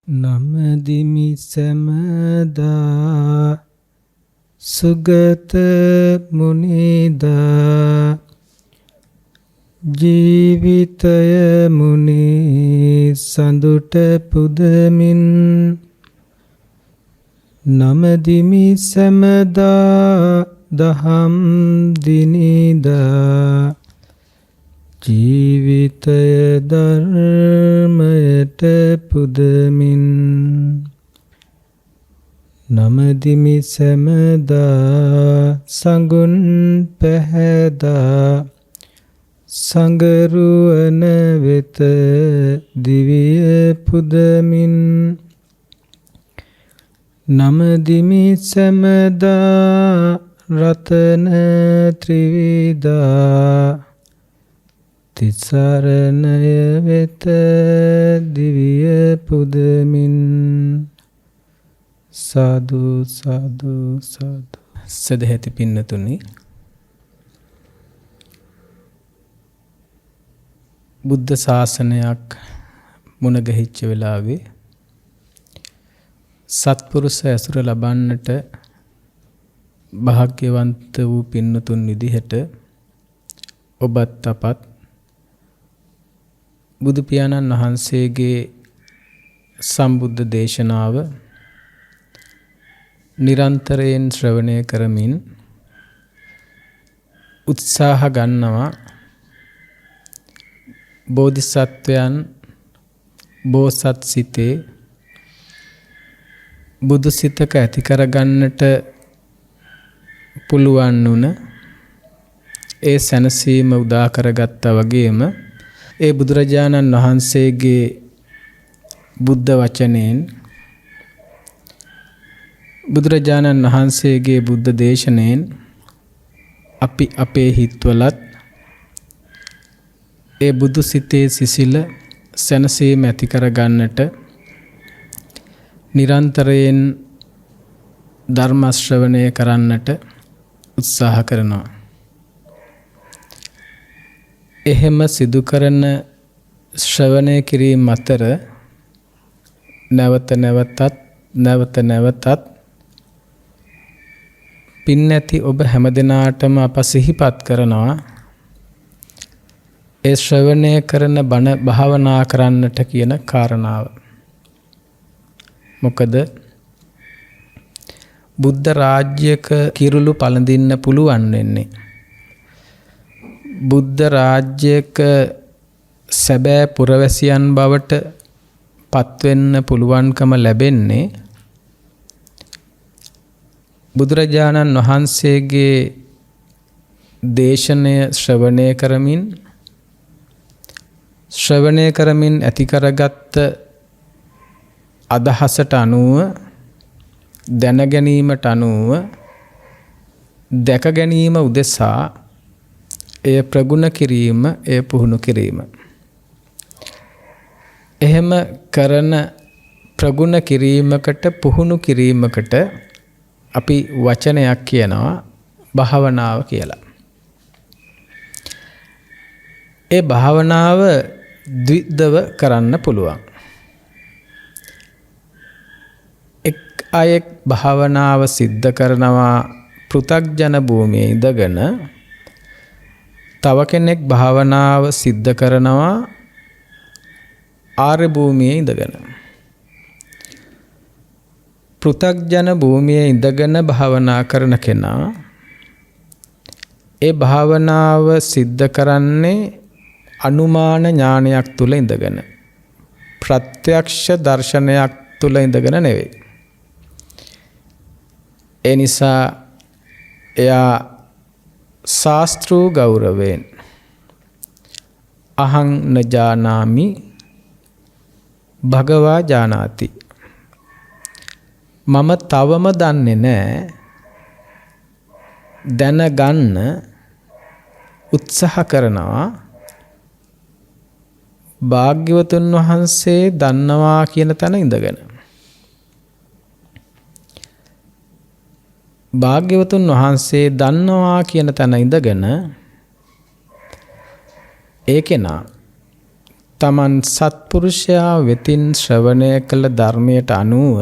නමදිමි සැමදා සුගත මුනිදා ජීවිතය මුනි සඳුට පුදමින් නමදිමි සැමදා දහම් දිනිදා ජීවිතය ධර්මයට පුදමින් නමදිමි සැමදා සඟුන් පැහැදා සංගරුවන වෙත දිවිය පුදමින් නමදිමි සැමදා රතන ත්‍රිවිධා තිසරණය වෙත දිවිය පුදමින් සාදු සාදු සාදු. සදහැති පින්නතුනි, බුද්ධ ශාසනයක් මුණ ගැහිච්ච වෙලාවේ සත්පුරුෂ ඇසුර ලබන්නට භාග්‍යවන්ත වූ පින්නතුන් විදිහට ඔබත් අපත් බුදු පියාණන් වහන්සේගේ සම්බුද්ධ දේශනාව නිරන්තරයෙන් ශ්‍රවණය කරමින් උත්සාහ ගන්නවා බෝධිසත්වයන් බෝසත් සිතේ බුදු සිතක ඇති කරගන්නට පුළුවන් වුණ ඒ සැනසීම උදා කරගත්තා වගේම ඒ බුදුරජාණන් වහන්සේගේ බුද්ධ වචනයෙන් බුදුරජාණන් වහන්සේගේ බුද්ධ දේශනයෙන් අපි අපේ හිත්වලත් ඒ බුදු සිතේ සිසිල සැනසීම ඇති කරගන්නට නිරන්තරයෙන් ධර්ම ශ්‍රවණය කරන්නට උත්සාහ කරනවා. එහෙම සිදු කරන ශ්‍රවණය කිරීම අතර නැවත නැවතත් පින් නැති ඔබ හැමදෙනාටම අප සිහිපත් කරනවා ඒ ශ්‍රවණය කරන බණ භාවනා කරන්නට කියන කාරණාව. මොකද බුද්ධ රාජ්‍යක කිරුළු පළඳින්න පුළුවන් වෙන්නේ, බුද්ධ රාජ්‍යක සැබෑ පුරවැසියන් බවට පත්වෙන්න පුළුවන්කම ලැබෙන්නේ බුදුරජාණන් වහන්සේගේ දේශනය ශ්‍රවණය කරමින් ඇති කරගත්ත අදහසට අනුව දැනගැනීමට අනුව දැක ගැනීම උදෙසා එය ප්‍රගුණ කිරීම, එය පුහුණු කිරීම. එහෙම කරන ප්‍රගුණ කිරීමකට පුහුණු කිරීමකට අපි වචනයක් කියනවා භාවනාව කියලා. ඒ භාවනාව ද්විදව කරන්න පුළුවන්. එක් අයෙක් භාවනාව සිද්ධ කරනවා පෘථග්ජන භූමියේ ඉඳගෙන, තව කෙනෙක් භාවනාව සිද්ධ කරනවා ආර්ය භූමියේ ඉඳගෙන. පෘථග්ජන භූමියේ ඉඳගෙන භාවනා කරන කෙනා ඒ භාවනාව සිද්ධ කරන්නේ අනුමාන ඥානයක් තුල ඉඳගෙන, ප්‍රත්‍යක්ෂ දර්ශනයක් තුල ඉඳගෙන නෙවෙයි. ඒ නිසා එයා ශාස්ත්‍රූ ගෞරවයෙන් අහං නජානාමි භගවා ජානාති, මම තවම දන්නේ නැහැ, දැනගන්න උත්සාහ කරනවා භාග්‍යවතුන් වහන්සේ දන්නවා කියන තැන ඉඳගෙන. භාග්‍යවතුන් වහන්සේ දන්නවා කියන තැන ඉඳගෙන ඒ කෙනා තමන් සත්පුරුෂයා වෙතින් ශ්‍රවණය කළ ධර්මයට අනුව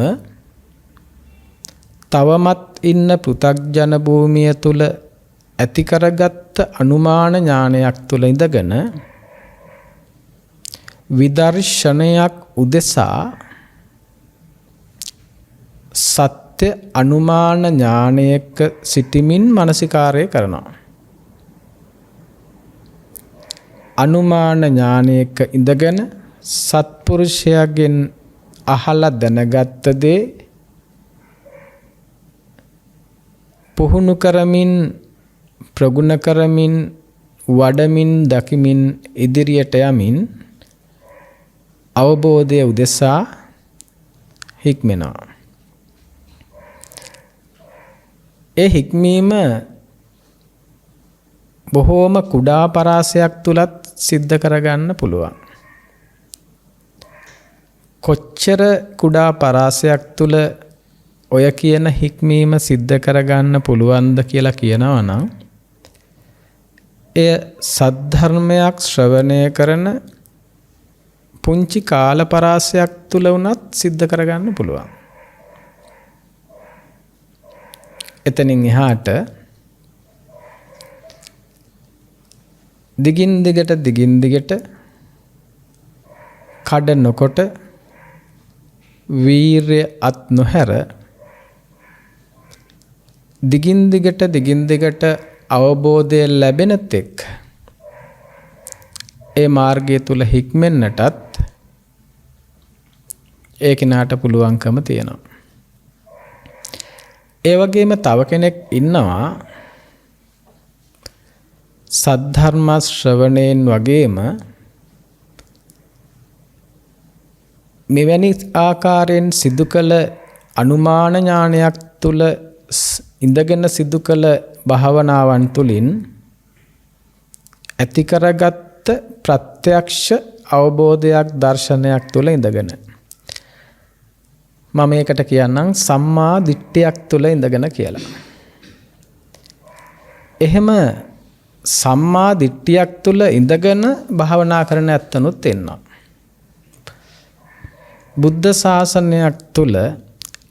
තවමත් ඉන්න පෘථග්ජන භූමිය තුල ඇති කරගත් අනුමාන ඥානයක් තුල ඉඳගෙන විදර්ශනයක් උදෙසා සත්‍ය අනුමාන ඥානයක සිටිමින් මනසිකාරය කරනවා. අනුමාන ඥානයක ඉඳගෙන සත්පුරුෂයාගෙන් අහලා දැනගත්ත දේ පුහුණු කරමින් ප්‍රගුණ කරමින් වඩමින් දකිමින් ඉදිරියට යමින් අවබෝධය උදෙසා හික්මෙනවා. ඒ හික්මීම බොහෝම කුඩා පරාසයක් තුලත් සිද්ධ කරගන්න පුළුවන්. කොච්චර කුඩා පරාසයක් තුල ඔය කියන හික්මීම සිද්ධ කරගන්න පුළුවන්ද කියලා කියනවා නම් එය සද්ධර්මයක් ශ්‍රවණය කරන පුංචි කාල පරාසයක් තුල වුණත් සිද්ධ කරගන්න පුළුවන්. එතනින් එහාට දිගින් දිගට කඩ නොකොට වීර්ය අත් නොහැර දිගින් දිගට අවබෝධය ලැබෙන තෙක් ඒ මාර්ගය තුල හික්මෙන්නටත් ඒ කෙනාට පුළුවන්කම තියෙනවා. ඒ වගේම තව කෙනෙක් ඉන්නවා සද්ධර්ම ශ්‍රවණයෙන් වගේම මෙවැනි ආකාරයෙන් සිදු කළ අනුමාන ඥානයක් තුල ඉඳගෙන සිදු කළ භාවනාවන් තුලින් ඇති කරගත් ප්‍රත්‍යක්ෂ අවබෝධයක් දර්ශනයක් තුල ඉඳගෙන මම මේකට කියන්නම් සම්මා දිට්ඨියක් තුල ඉඳගෙන කියලා. එහෙම සම්මා දිට්ඨියක් තුල ඉඳගෙන භාවනා කරන ඇත්තනුත් ඉන්නවා. බුද්ධ ශාසනයක් තුල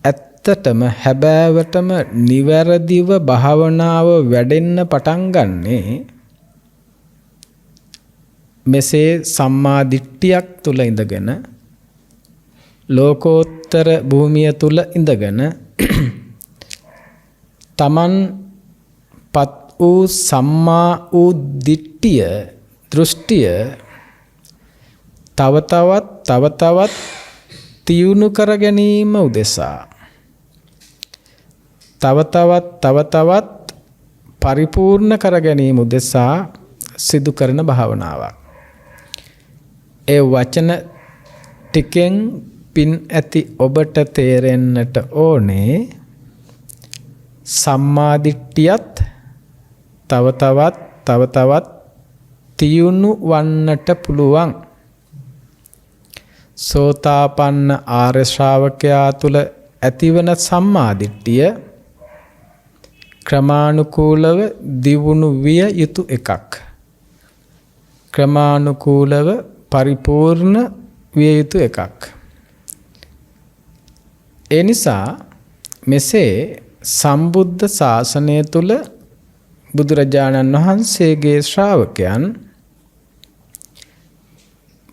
ඇත්තටම හැබෑවටම නිවැරදිව භාවනාව වැඩෙන්න පටන් ගන්නේ මෙසේ සම්මා දිට්ඨියක් තුල ඉඳගෙන ලෝකෝත්තර භූමිය තුල ඉඳගෙන තමන් පත් වූ සම්මා වූ දිට්ඨිය දෘෂ්ටිය තව තවත් තියුණු කර ගැනීම උදෙසා තව තවත් පරිපූර්ණ කර ගැනීම උදෙසා සිදු කරන භාවනාවක්. ඒ වචන ටිකෙන් පින් ඇති ඔබට තේරෙන්නට ඕනේ සම්මා දිට්ඨියත් තව තවත් තියුණු වන්නට පුළුවන්. සෝතාපන්න ආර්ය ශ්‍රාවකයා තුල ඇතිවන සම්මා දිට්ඨිය ක්‍රමානුකූලව දියුණු විය යුතු එකක්. ක්‍රමානුකූලව පරිපූර්ණ විය යුතු එකක්. ඒ නිසා මෙසේ සම්බුද්ධ ශාසනය තුල බුදුරජාණන් වහන්සේගේ ශ්‍රාවකයන්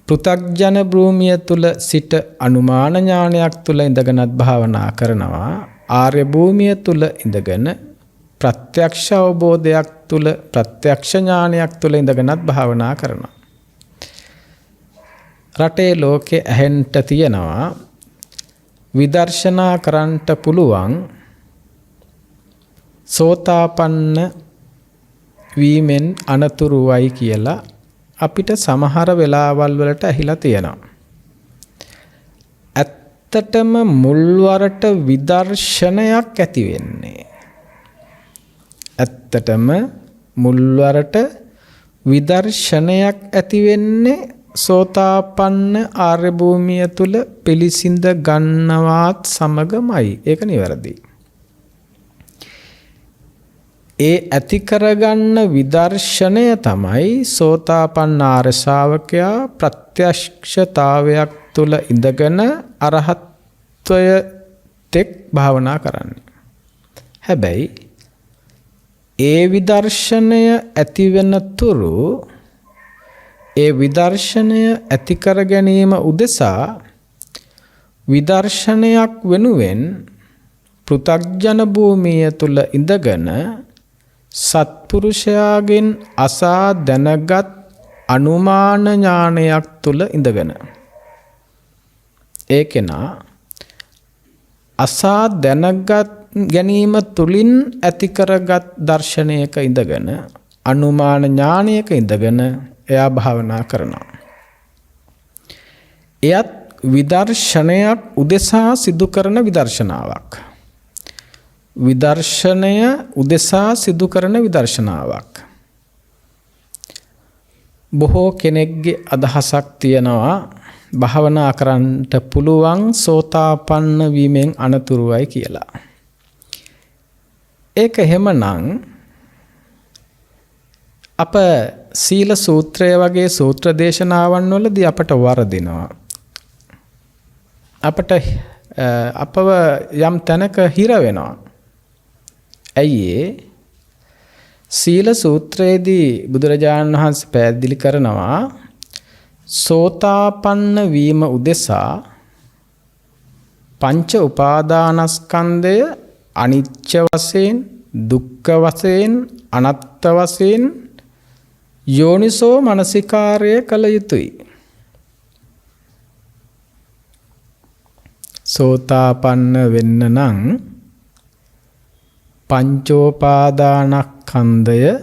පෘථග්ජන භූමිය තුල සිට අනුමාන ඥානයක් තුල ඉඳගෙනත් භාවනා කරනවා. ආර්ය භූමිය තුල ඉඳගෙන ප්‍රත්‍යක්ෂ අවබෝධයක් තුල ප්‍රත්‍යක්ෂ ඥානයක් තුල ඉඳගෙනත් භාවනා කරනවා. රටේ ලෝකේ ඇහෙන්ට තියෙනවා විදර්ශනා කරන්නට පුළුවන් සෝතාපන්න වීමෙන් අනතුරුවයි කියලා අපිට සමහර වෙලාවල් වලට ඇහිලා තියෙනවා. ඇත්තටම මුල්වරට විදර්ශනයක් ඇති වෙන්නේ. ඇත්තටම මුල්වරට විදර්ශනයක් ඇති වෙන්නේ සෝතාපන්න ආර්ය භූමිය තුල පිළිසිඳ ගන්නවත් සමගමයි. ඒක නිවැරදි. ඒ ඇති කරගන්න විදර්ශනය තමයි සෝතාපන්න ආර්ය ශ්‍රාවකයා ප්‍රත්‍යක්ෂතාවයක් තුළ ඉඳගෙන අරහත්වය තෙක් භාවනා කරන්නේ. හැබැයි ඒ විදර්ශනය ඇති වෙන තුරු ඒ විදර්ශනය ඇති කර ගැනීම උදෙසා විදර්ශනයක් වෙනුවෙන් පෘථග්ජන භූමිය තුල ඉඳගෙන සත්පුරුෂයාගෙන් අසා දැනගත් අනුමාන ඥානයක් තුල ඉඳගෙන ඒකේනා අසා දැනගත් ගැනීම තුලින් ඇති කරගත් දර්ශනයක ඉඳගෙන අනුමාන ඥානයක ඉඳගෙන එයා භාවනා කරනවා. එයත් විදර්ශනයක් උදෙසා සිදු කරන විදර්ශනාවක්. විදර්ශනය උදෙසා සිදු කරන විදර්ශනාවක්. බොහෝ කෙනෙක්ගේ අදහසක් තියෙනවා භාවනා කරන්නට පුළුවන් සෝතාපන්න වීමෙන් අනතුරුවයි කියලා. ඒක එහෙමනම් අප සීල සූත්‍රය වගේ සූත්‍ර දේශනාවන් වලදී අපට වරදිනවා. අපට අපව යම් තැනක හිර වෙනවා. ඇයි සීල සූත්‍රයේදී බුදුරජාණන් වහන්සේ පැහැදිලි කරනවා සෝතාපන්න වීම උදෙසා පංච උපාදානස්කන්ධය අනිත්‍ය වශයෙන් දුක්ඛ වශයෙන් අනාත්ම වශයෙන් යෝනිසෝ මනසිකාරය කළ යුතුයි. සෝතාපන්න වෙන්න නම් පංචෝපාදානස්කන්ධය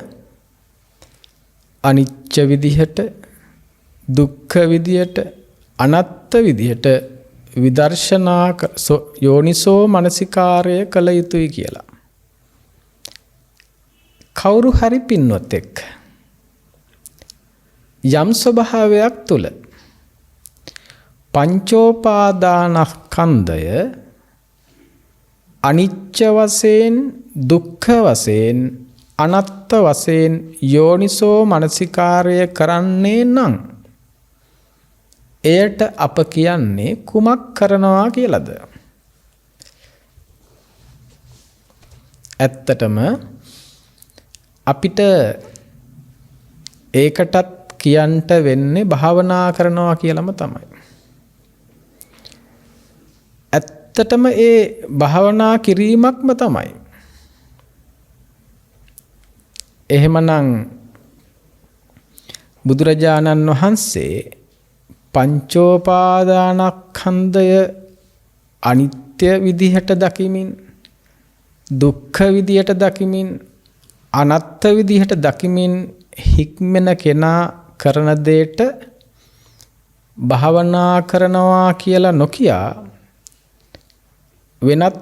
අනිත්‍ය විදිහට දුක්ඛ විදිහට අනාත්ම විදිහට විදර්ශනා යෝනිසෝ මනසිකාරය කළ යුතුයි කියලා. කවුරු හරි පින්වතෙක් යම් ස්වභාවයක් තුල පංචෝපාදානස්කන්ධය අනිත්‍ය වශයෙන් දුක්ඛ වශයෙන් අනාත්ම වශයෙන් යෝනිසෝ මනසිකාරය කරන්නේ නම් එයට අප කියන්නේ කුමක් කරනවා කියලාද? ඇත්තටම අපිට ඒකටත් කියන්ට වෙන්නේ භාවනා කරනවා කියලාම තමයි. ඇත්තටම ඒ භාවනා කිරීමක්ම තමයි. එහෙමනම් බුදුරජාණන් වහන්සේ පංචෝපාදානස්කන්ධය අනිත්‍ය විදිහට දකිමින් දුක්ඛ විදිහට දකිමින් අනාත්ම විදිහට දකිමින් හික්මන කෙනා කරන දෙයට භාවනා කරනවා කියලා නොකිය වෙනත්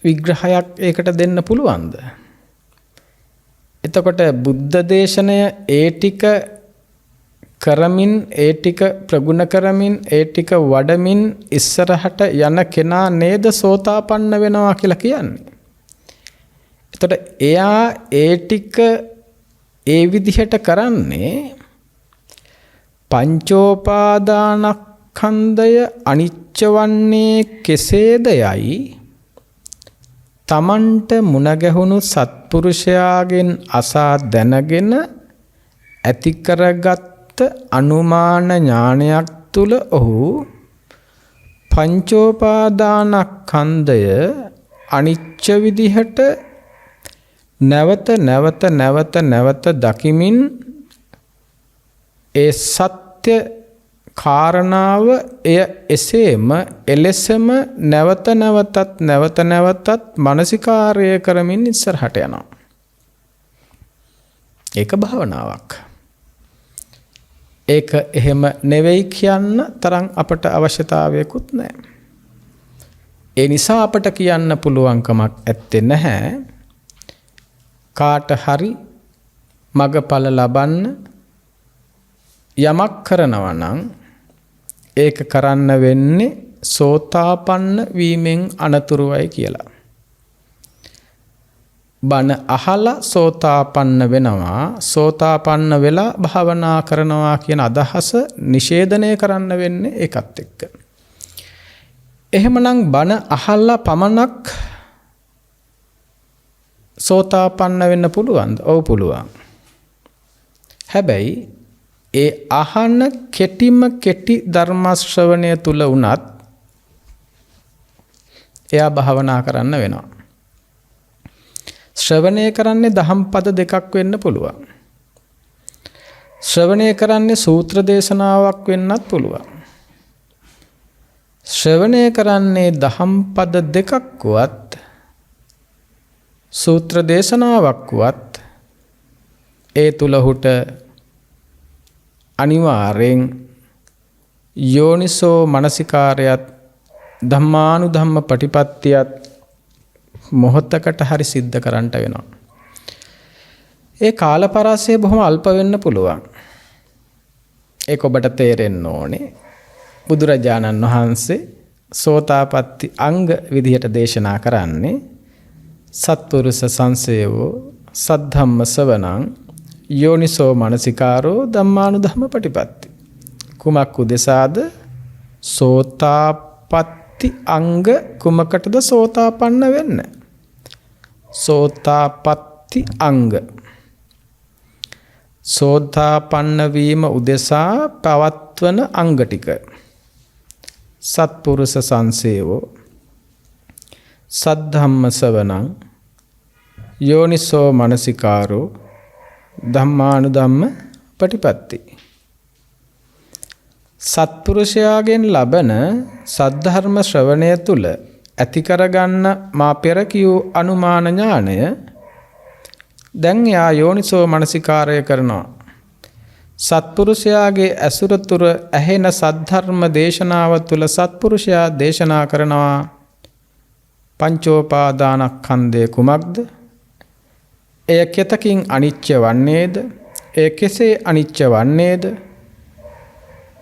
විග්‍රහයක් ඒකට දෙන්න පුළුවන්ද? එතකොට බුද්ධ දේශනය ඒ ටික කරමින් ඒ ටික ප්‍රගුණ කරමින් ඒ ටික වඩමින් ඉස්සරහට යන කෙනා නේද සෝතාපන්න වෙනවා කියලා කියන්නේ. එතකොට එයා ඒ ටික ඒ විදිහට කරන්නේ පංචෝපාදානස්කන්ධය අනිත්‍ය වන්නේ කෙසේද යයි තමන්ට මුණ ගැහුණු සත්පුරුෂයාගෙන් අසා දැනගෙන ඇති කරගත් අනුමාන ඥානයක් තුල ඔහු පංචෝපාදානස්කන්ධය අනිච්ච විදිහට නැවත නැවත දකිමින් ඒ සත්‍ය කාරණාව එය එසේම එලෙසම නැවත නැවතත් මානසිකාර්ය කරමින් ඉස්සරහට යනවා. ඒක භාවනාවක්. ඒක එහෙම නෙවෙයි කියන්න තරම් අපට අවශ්‍යතාවයකුත් නැහැ. ඒ නිසා අපට කියන්න පුළුවන්කමක් ඇත්තේ නැහැ. කාට හරි මගඵල ලබන්න යමක් කරනවා නම් ඒක කරන්න වෙන්නේ සෝතාපන්න වීමෙන් අනතුරුවයි කියලා. බණ අහලා සෝතාපන්න වෙනවා, සෝතාපන්න වෙලා භාවනා කරනවා කියන අදහස නිෂේධනය කරන්න වෙන්නේ ඒකත් එක්ක. එහෙමනම් බණ අහලා පමණක් සෝතාපන්න වෙන්න පුළුවන්ද? ඔව් පුළුවන්. හැබැයි ඒ අහන කෙටි ධර්ම ශ්‍රවණය තුල උනත් එයා භාවනා කරන්න වෙනවා. ශ්‍රවණය කරන්නේ දහම් පද දෙකක් වෙන්න පුළුවන්. ශ්‍රවණය කරන්නේ සූත්‍ර දේශනාවක් වෙන්නත් පුළුවන්. ශ්‍රවණය කරන්නේ දහම් පද දෙකක් වුවත් සූත්‍ර දේශනාවක් වුවත් ඒ තුල හුට අනිවාර්යෙන් යෝනිසෝ මනසිකාරයත් ධම්මානුධම්ම පටිපත්තියත් මොහොතකට හරි සිද්ධ කරන්නට වෙනවා. ඒ කාලපරාසය බොහොම අල්ප වෙන්න පුළුවන්. ඒක ඔබට තේරෙන්න ඕනේ. බුදුරජාණන් වහන්සේ සෝතාපට්ටි අංග විදිහට දේශනා කරන්නේ සත්පුරුෂ සංසේවෝ සද්ධම්ම සවණං යෝනිසෝ මනසිකාරෝ ධම්මානුධම්ම පටිපත්ති. කුමක් උදෙසාද? සෝතාපට්ටි අංග කුමකටද සෝතාපන්න වෙන්න? සෝතාපට්ටි අංග සෝතාපන්න වීම උදෙසා පවත්වන අංග ටික. සත්පුරුෂ සංසේවෝ සද්ධම්ම සවණං යෝනිසෝ මනසිකාරෝ ධම්මානුධම්ම පටිපත්ති. සත්පුරුෂයාගෙන් ලබන සද්ධර්ම ශ්‍රවණය තුල ඇති කරගන්න මා පෙර කියූ අනුමාන ඥානය දැන් යා යෝනිසෝ මනසිකාරය කරනවා. සත්පුරුෂයාගේ ඇසුර තුර ඇහෙන සද්ධර්ම දේශනාව තුල සත්පුරුෂයා දේශනා කරනවා පංචෝපාදානස්කන්ධය කුමක්ද? එය කෙතකින් අනිච්ච වන්නේද? එය කෙසේ අනිච්ච වන්නේද?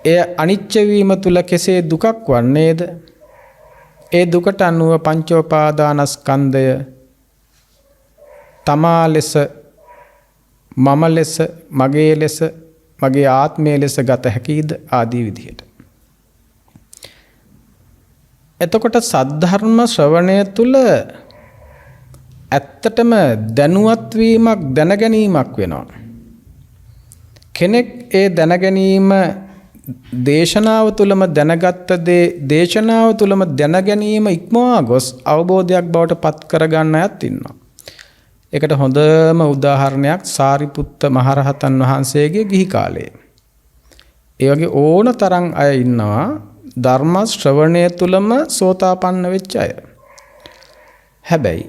එය අනිච්ච වීම තුල කෙසේ දුකක් වන්නේද? ඒ දුකට අනුව පංචෝපාදානස්කන්ධය තමා ලෙස, මම ලෙස, මගේ ලෙස, මගේ ආත්මය ලෙස ගත හැකිද? ආදී විදිහට. එතකොට සද්ධර්ම ශ්‍රවණය තුල ඇත්තටම දැනුවත් වීමක්, දැනගැනීමක් වෙනවා. කෙනෙක් ඒ දැනගැනීම දේශනාව තුලම දැනගත්ත දේ දේශනාව තුලම දැනගැනීම ඉක්මවා ගොස් අවබෝධයක් බවට පත් කරගන්න අයත් ඉන්නවා. ඒකට හොඳම උදාහරණයක් සාරිපුත්ත මහරහතන් වහන්සේගේ ගිහි කාලයේ. ඒ වගේ ඕන තරම් අය ඉන්නවා ධර්ම ශ්‍රවණය තුලම සෝතාපන්න වෙච්ච අය. හැබැයි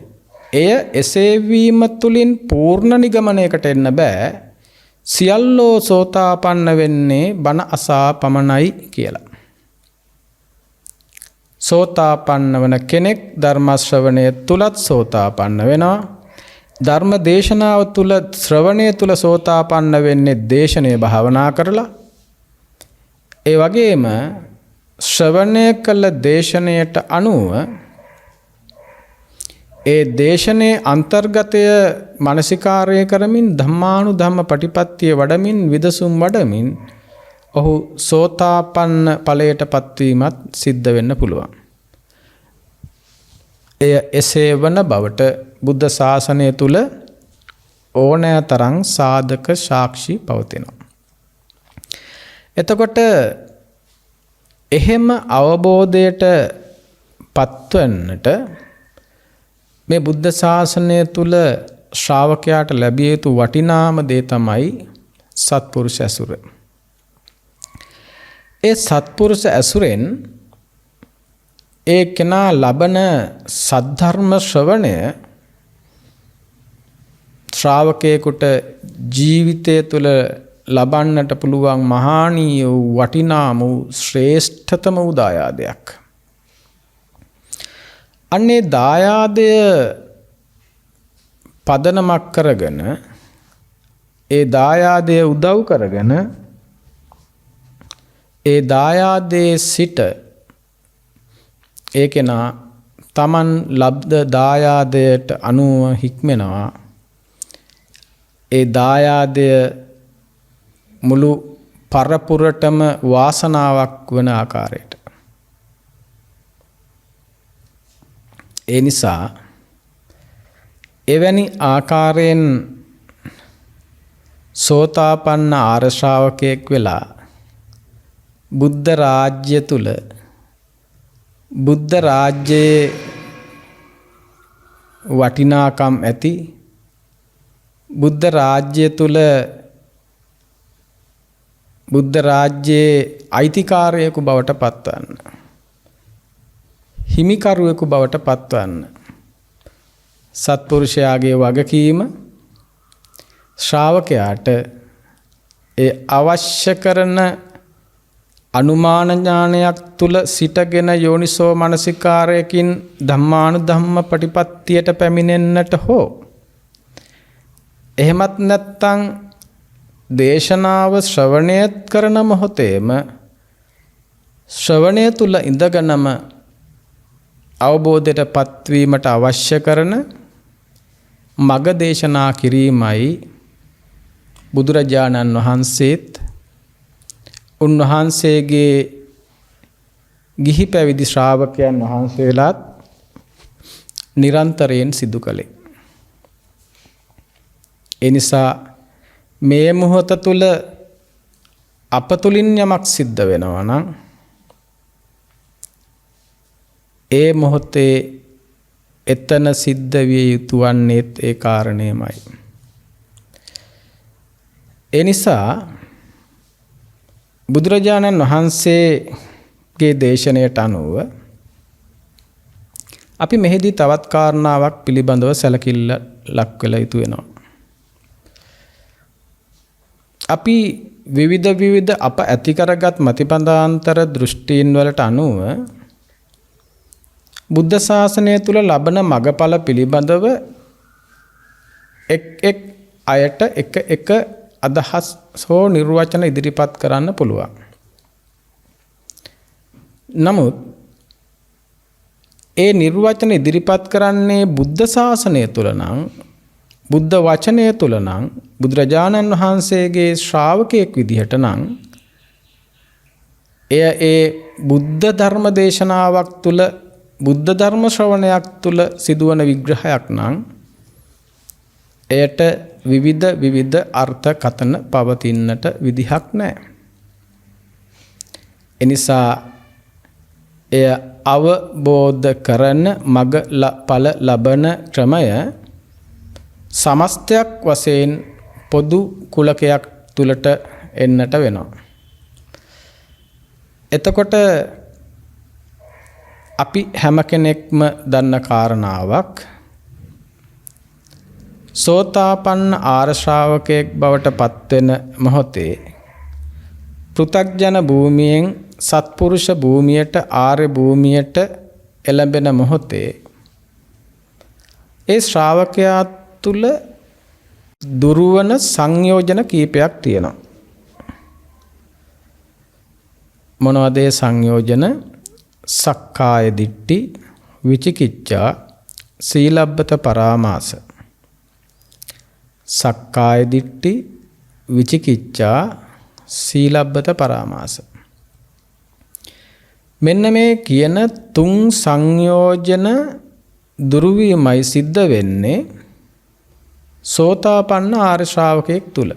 එය එසේ වීම තුලින් පූර්ණ නිගමනයකට එන්න බෑ. සියල්ලෝ සෝතාපන්න වෙන්නේ බණ අසා පමණයි කියලා. සෝතාපන්න වන කෙනෙක් ධර්ම ශ්‍රවණය තුලත් සෝතාපන්න වෙනවා. ධර්ම දේශනාව තුල ශ්‍රවණය තුල සෝතාපන්න වෙන්නේ දේශනය භාවනා කරලා. ඒ වගේම ශ්‍රවණය කළ දේශනයට අනුව ඒ දේශනේ අන්තර්ගතය මානසිකාරය කරමින් ධම්මානුධම්ම පටිපත්තිය වඩමින් විදසුම් වඩමින් ඔහු සෝතාපන්න ඵලයටපත් වීමත් සිද්ධ වෙන්න පුළුවන්. එය එසේ වන බවට බුද්ධ ශාසනය තුල ඕනෑ තරම් සාධක සාක්ෂි පවතිනවා. එතකොට එහෙම අවබෝධයට පත්වන්නට මේ බුද්ධ ශාසනය තුල ශ්‍රාවකයාට ලැබිය යුතු වටිනාම දේ තමයි සත්පුරුෂ ඇසුර. ඒ සත්පුරුෂ ඇසුරෙන් ඒ කෙනා ලබන සද්ධර්ම ශ්‍රවණය ශ්‍රාවකයෙකුට ජීවිතය තුළ ලබන්නට පුළුවන් මහානීය වූ වටිනාම වූ ශ්‍රේෂ්ඨතම වූ දායාදයක්. අන්නේ දායාදය පදනමක් කරගෙන ඒ දායාදය උදව් කරගෙන ඒ දායාදයේ සිට ඒ කෙනා තමන් ලබ්ධ දායාදයට අනුව හික්මෙනවා. ඒ දායාදය මුළු පරපුරටම වාසනාවක් වන ආකාරයට. ඒ නිසා එවැනි ආකාරයෙන් සෝතාපන්න ආර්ය ශ්‍රාවකයෙක් වෙලා බුද්ධ රාජ්‍ය තුල බුද්ධ රාජ්‍යයේ වටිනාකම් ඇති බුද්ධ රාජ්‍ය තුල බුද්ධ රාජ්‍යයේ අයිතිකාරයෙකු බවට පත්වන්න හිමිකරුවෙකු බවට පත්වන්න සත්පුරුෂයාගේ වගකීම ශ්‍රාවකයාට ඒ අවශ්‍ය කරන අනුමාන ඥානයක් තුල සිටගෙන යෝනිසෝ මනසිකාරයකින් ධම්මානුධම්ම ප්‍රතිපත්තියට පැමිණෙන්නට හෝ එහෙමත් නැත්නම් දේශනාව ශ්‍රවණය කරන මොහොතේම ශ්‍රවණය තුල ඉඳගෙනම අවබෝධයට පත්වීමට අවශ්‍ය කරන මග දේශනා කිරීමයි බුදුරජාණන් වහන්සේත් උන්වහන්සේගේ ගිහි පැවිදි ශ්‍රාවකයන් වහන්සේලාත් නිරන්තරයෙන් සිදු කළේ. ඒ නිසා මේ මොහොත තුල අප තුලින් යමක් සිද්ධ වෙනවා නම් ඒ මොහොතේ එතන සිද්ධ විය යුතු වන්නේත් ඒ කාරණේමයි. ඒ නිසා බුදුරජාණන් වහන්සේගේ දේශනයට අනුව අපි මෙහිදී තවත් කාරණාවක් පිළිබඳව සැලකිල්ල ලක් වෙලා යුතු වෙනවා. අපි විවිධ අප ඇති කරගත් මතිපදාන්තර දෘෂ්ටීන් වලට අනුව බුද්ධ ශාසනය තුල ලබන මගඵල පිළිබඳව එක් අයට එක අදහස් හෝ නිර්වචන ඉදිරිපත් කරන්න පුළුවන්. නමුත් ඒ නිර්වචන ඉදිරිපත් කරන්නේ බුද්ධ ශාසනය තුල නම් බුද්ධ වචනය තුල නම් බුදුරජාණන් වහන්සේගේ ශ්‍රාවකයෙක් විදිහට නම් එය ඒ බුද්ධ ධර්ම දේශනාවක් තුල බුද්ධ ධර්ම ශ්‍රවණයක් තුල සිදුවන විග්‍රහයක් නම් එයට විවිධ අර්ථ කතන පවතින්නට විදිහක් නැහැ. එනිසා එය අවබෝධ කරන මගඵල ලබන ක්‍රමය සමස්තයක් වශයෙන් පොදු කුලකයක් තුලට එන්නට වෙනවා. එතකොට අපි හැම කෙනෙක්ම දන්න කාරණාවක් සෝතාපන්න ආර්ය ශ්‍රාවකයෙක් බවට පත්වෙන මොහොතේ පෘථග්ජන භූමියෙන් සත්පුරුෂ භූමියට ආර්ය භූමියට එළඹෙන මොහොතේ ඒ ශ්‍රාවකයා තුල දුරවන සංයෝජන කීපයක් තියෙනවා. මොනවද ඒ සංයෝජන? සක්කාය දිට්ඨි, විචිකිච්ඡා, සීලබ්බත පරාමාස. සක්කාය දිට්ඨි, විචිකිච්ඡා, සීලබ්බත පරාමාස. මෙන්න මේ කියන තුන් සංයෝජන දුරු වීමයි සිද්ධ වෙන්නේ සෝතාපන්න ආර්ය ශ්‍රාවකයෙක් තුල.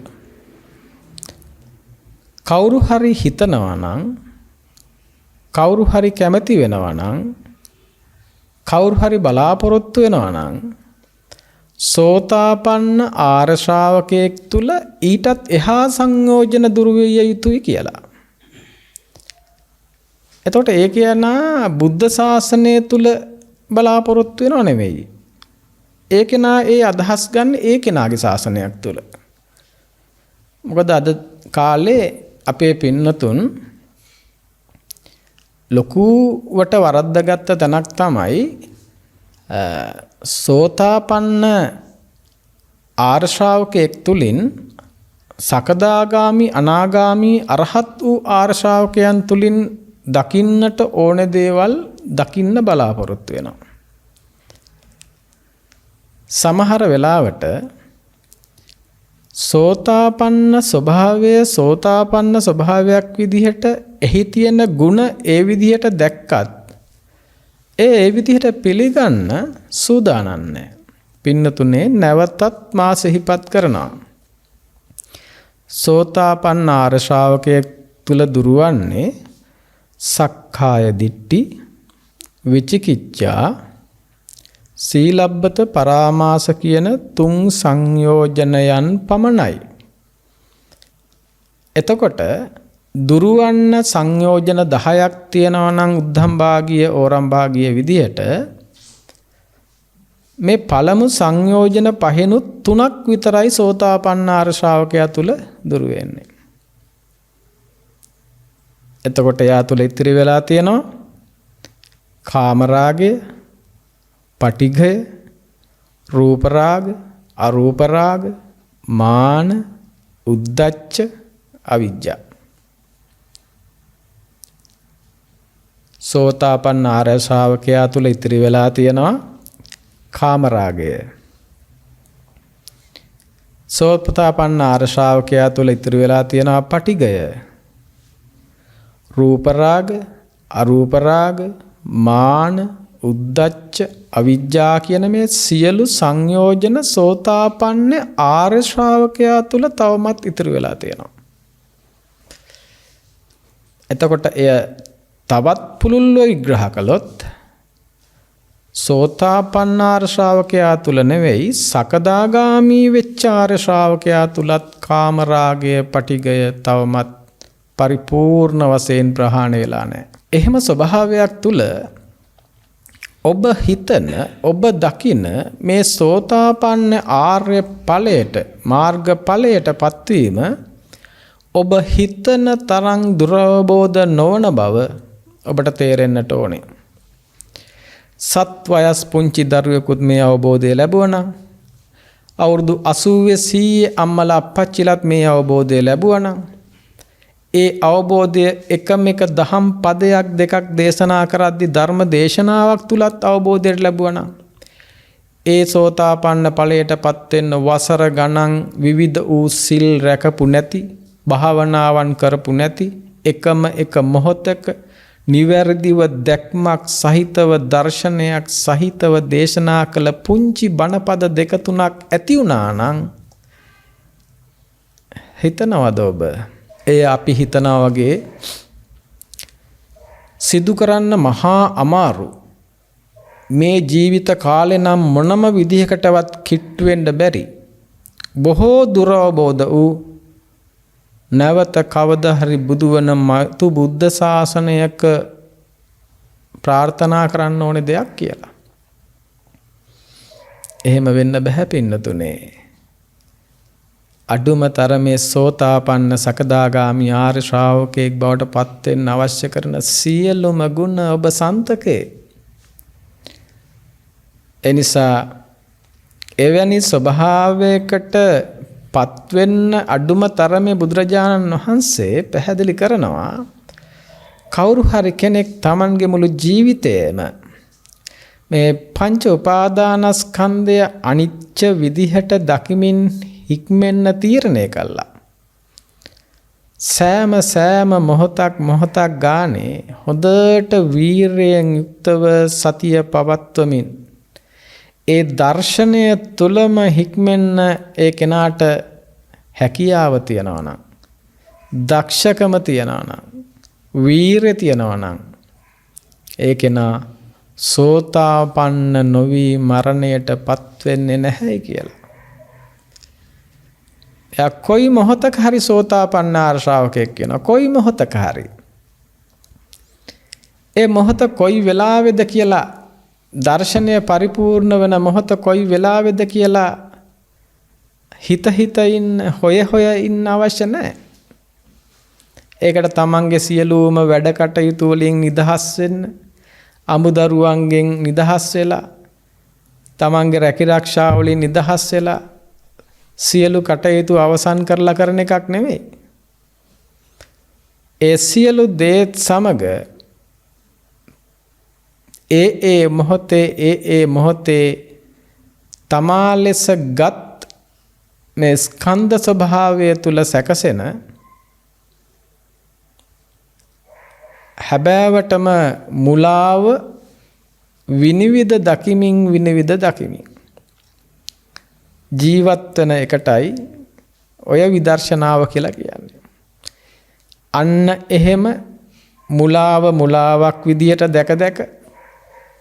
කවුරු හරි හිතනවා නම්, කවුරු හරි කැමති වෙනවා නම්, කවුරු හරි බලාපොරොත්තු වෙනවා නම් සෝතාපන්න ආර්ය ශ්‍රාවකයෙක් තුල ඊටත් එහා සංයෝජන දුරු විය යුතුයි කියලා. එතකොට ඒ කියන බුද්ධ ශාසනය තුල බලාපොරොත්තු වෙනව නෙමෙයි. ඒ කෙනා ඒ අදහස් ගන්න ඒ කෙනාගේ ශාසනයක් තුල. මොකද අද කාලේ අපේ පින්නතුන් ලොකුවට වරද්දාගත්ත තැනක් තමයි සෝතාපන්න ආර්ය ශ්‍රාවකයෙක් තුලින් සකදාගාමි අනාගාමි අරහත් වූ ආර්ය ශ්‍රාවකයන් තුලින් දකින්නට ඕන දේවල් දකින්න බලාපොරොත්තු වෙනවා. සමහර වෙලාවට සෝතාපන්න ස්වභාවයක් විදිහට එහි තියෙන ಗುಣ ඒ විදිහට දැක්කත් ඒ විදිහට පිළිගන්න සූදානම් නැහැ. පින්නතුනේ නැවතත් මා සිහිපත් කරනවා. සෝතාපන්න ආර්ය ශ්‍රාවකයෙක් තුල දුරවන්නේ සක්කාය දිට්ඨි, විචිකිච්ඡා, සීලබ්බත පරාමාස කියන 3 සංයෝජනයන් පමණයි. එතකොට දුරවන්න සංයෝජන 10ක් තියෙනවා නම් උද්ධම් භාගීය ඕරම් භාගීය විදියට මේ පළමු සංයෝජන පහෙනුත් 3ක් විතරයි සෝතාපන්න ආර්ය ශ්‍රාවකයා තුල දුර වෙන්නේ. එතකොට යා තුල ඉතිරි වෙලා තියෙනවා කාමරාගය, පටිඝය, රූප රාග, අරූප රාග, මාන, උද්ධච්ච, අවිජ්ජා. සෝතාපන්න ආර්ය ශ්‍රාවකයා තුල ඉතිරි වෙලා තියෙනවා කාමරාගය. සෝතාපන්න ආර්ය ශ්‍රාවකයා තුල ඉතිරි වෙලා තියෙනවා පටිඝය. රූප රාග, අරූප රාග, මාන, උද්ධච්ච, අවිජ්ජා කියන මේ සියලු සංයෝජන සෝතාපන්න ආර්ය ශ්‍රාවකයා තුල තවමත් ඉතිරි වෙලා තියෙනවා. එතකොට එය තවත් පුළුල්ව විග්‍රහ කළොත් සෝතාපන්න ආර්ය ශ්‍රාවකයා තුල නෙවෙයි සකදාගාමී වෙච්ච ආර්ය ශ්‍රාවකයා තුලත් කාමරාගය, පටිඝය තවමත් පරිපූර්ණ වශයෙන් ප්‍රහාණය වෙලා නැහැ. එහෙම ස්වභාවයක් තුල ඔබ හිතන, ඔබ දකින මේ සෝතාපන්න ආර්ය ඵලයට, මාර්ග ඵලයට පත්වීම ඔබ හිතන තරම් දුරවබෝධ නොවන බව ඔබට තේරෙන්නට ඕනේ. සත් වයස් පුංචි දරුවෙකුත් මේ අවබෝධය ලැබුවා නම්, අවුරුදු 80 100 අම්මලා අප්පච්චිලත් මේ අවබෝධය ලැබුවා නම්, ඒ අවබෝධය එකම එක දහම් පදයක් දෙකක් දේශනා කරද්දී ධර්ම දේශනාවක් තුලත් අවබෝධයට ලැබුවා නම්, ඒ සෝතාපන්න ඵලයටපත් වෙන්න වසර ගණන් විවිධ වූ සිල් රැකපු නැති, භාවනාවන් කරපු නැති, එකම එක මොහොතක නිවැරදිව දැක්මක් සහිතව දර්ශනයක් සහිතව දේශනා කළ පුංචි බණපද දෙක තුනක් ඇති වුණා නම් හිතනවද ඔබ? ඒ අපි හිතනා වගේ සිදු කරන්න මහා අමාරු මේ ජීවිත කාලේ නම් මොනම විදිහකටවත් කිට්ටු වෙන්න බැරි බොහෝ දුරවබෝධ වූ නැවත කවදා හරි බුදුවන මතු බුද්ධ ශාසනයක ප්‍රාර්ථනා කරන්න ඕනේ දෙයක් කියලා. එහෙම වෙන්න බෑ පින්නතුනේ. අඩුම තරමේ සෝතාපන්න සකදාගාමි ආර්ය ශ්‍රාවකෙක් බවට පත් වෙන්න අවශ්‍ය කරන සියලුම ගුණ ඔබ සන්තකේ. එනිසා එවැනි ස්වභාවයකට පත්වෙන්න අඩුම තරමේ බුදුරජාණන් වහන්සේ පැහැදිලි කරනවා කවුරු හරි කෙනෙක් Tamanගේ මුළු ජීවිතේම මේ පංච උපාදානස්කන්ධය අනිච්ච විදිහට දකිමින් හික්මෙන්න තීරණය කළා. සෑම මොහොතක් ගානේ හොඳට වීරයෙන් යුක්තව සතිය පවත්වමින් ඒ දර්ශනය තුලම හික්මෙන්න ඒ කෙනාට හැකියාව තියනවා නම්, දක්ෂකම තියනවා නම්, වීරිය තියනවා නම් ඒ කෙනා සෝතාපන්න නොවි මරණයටපත් වෙන්නේ නැහැ කියලා. එයා කොයි මොහොතක හරි සෝතාපන්න ආර්ය ශ්‍රාවකයෙක් වෙනවා. කොයි මොහොතක හරි. ඒ මොහොත කොයි වෙලාවේද කියලා දර්ශනය පරිපූර්ණ වෙන මොහොත කොයි වෙලාවේද කියලා හිත ඉන්න හොය ඉන්න අවශ්‍ය නැහැ. ඒකට තමන්ගේ සියලුම වැඩ කටයුතු වලින් නිදහස් වෙන්න, අමුදරුවන්ගෙන් නිදහස් වෙලා, තමන්ගේ රැකිරක්ෂා වලින් නිදහස් වෙලා සියලු කටයුතු අවසන් කරලා කරන එකක් නෙමෙයි. ඒ සියලු දේත් සමග ඒ මොහොතේ තමා ලෙස ගත් මේ ස්කන්ධ ස්වභාවය තුල සැකසෙන හැබෑවටම මුලාව විනිවිද දකිමින් ජීවත් වෙන එකටයි ඔය විදර්ශනාව කියලා කියන්නේ. අන්න එහෙම මුලාවක් විදියට දැක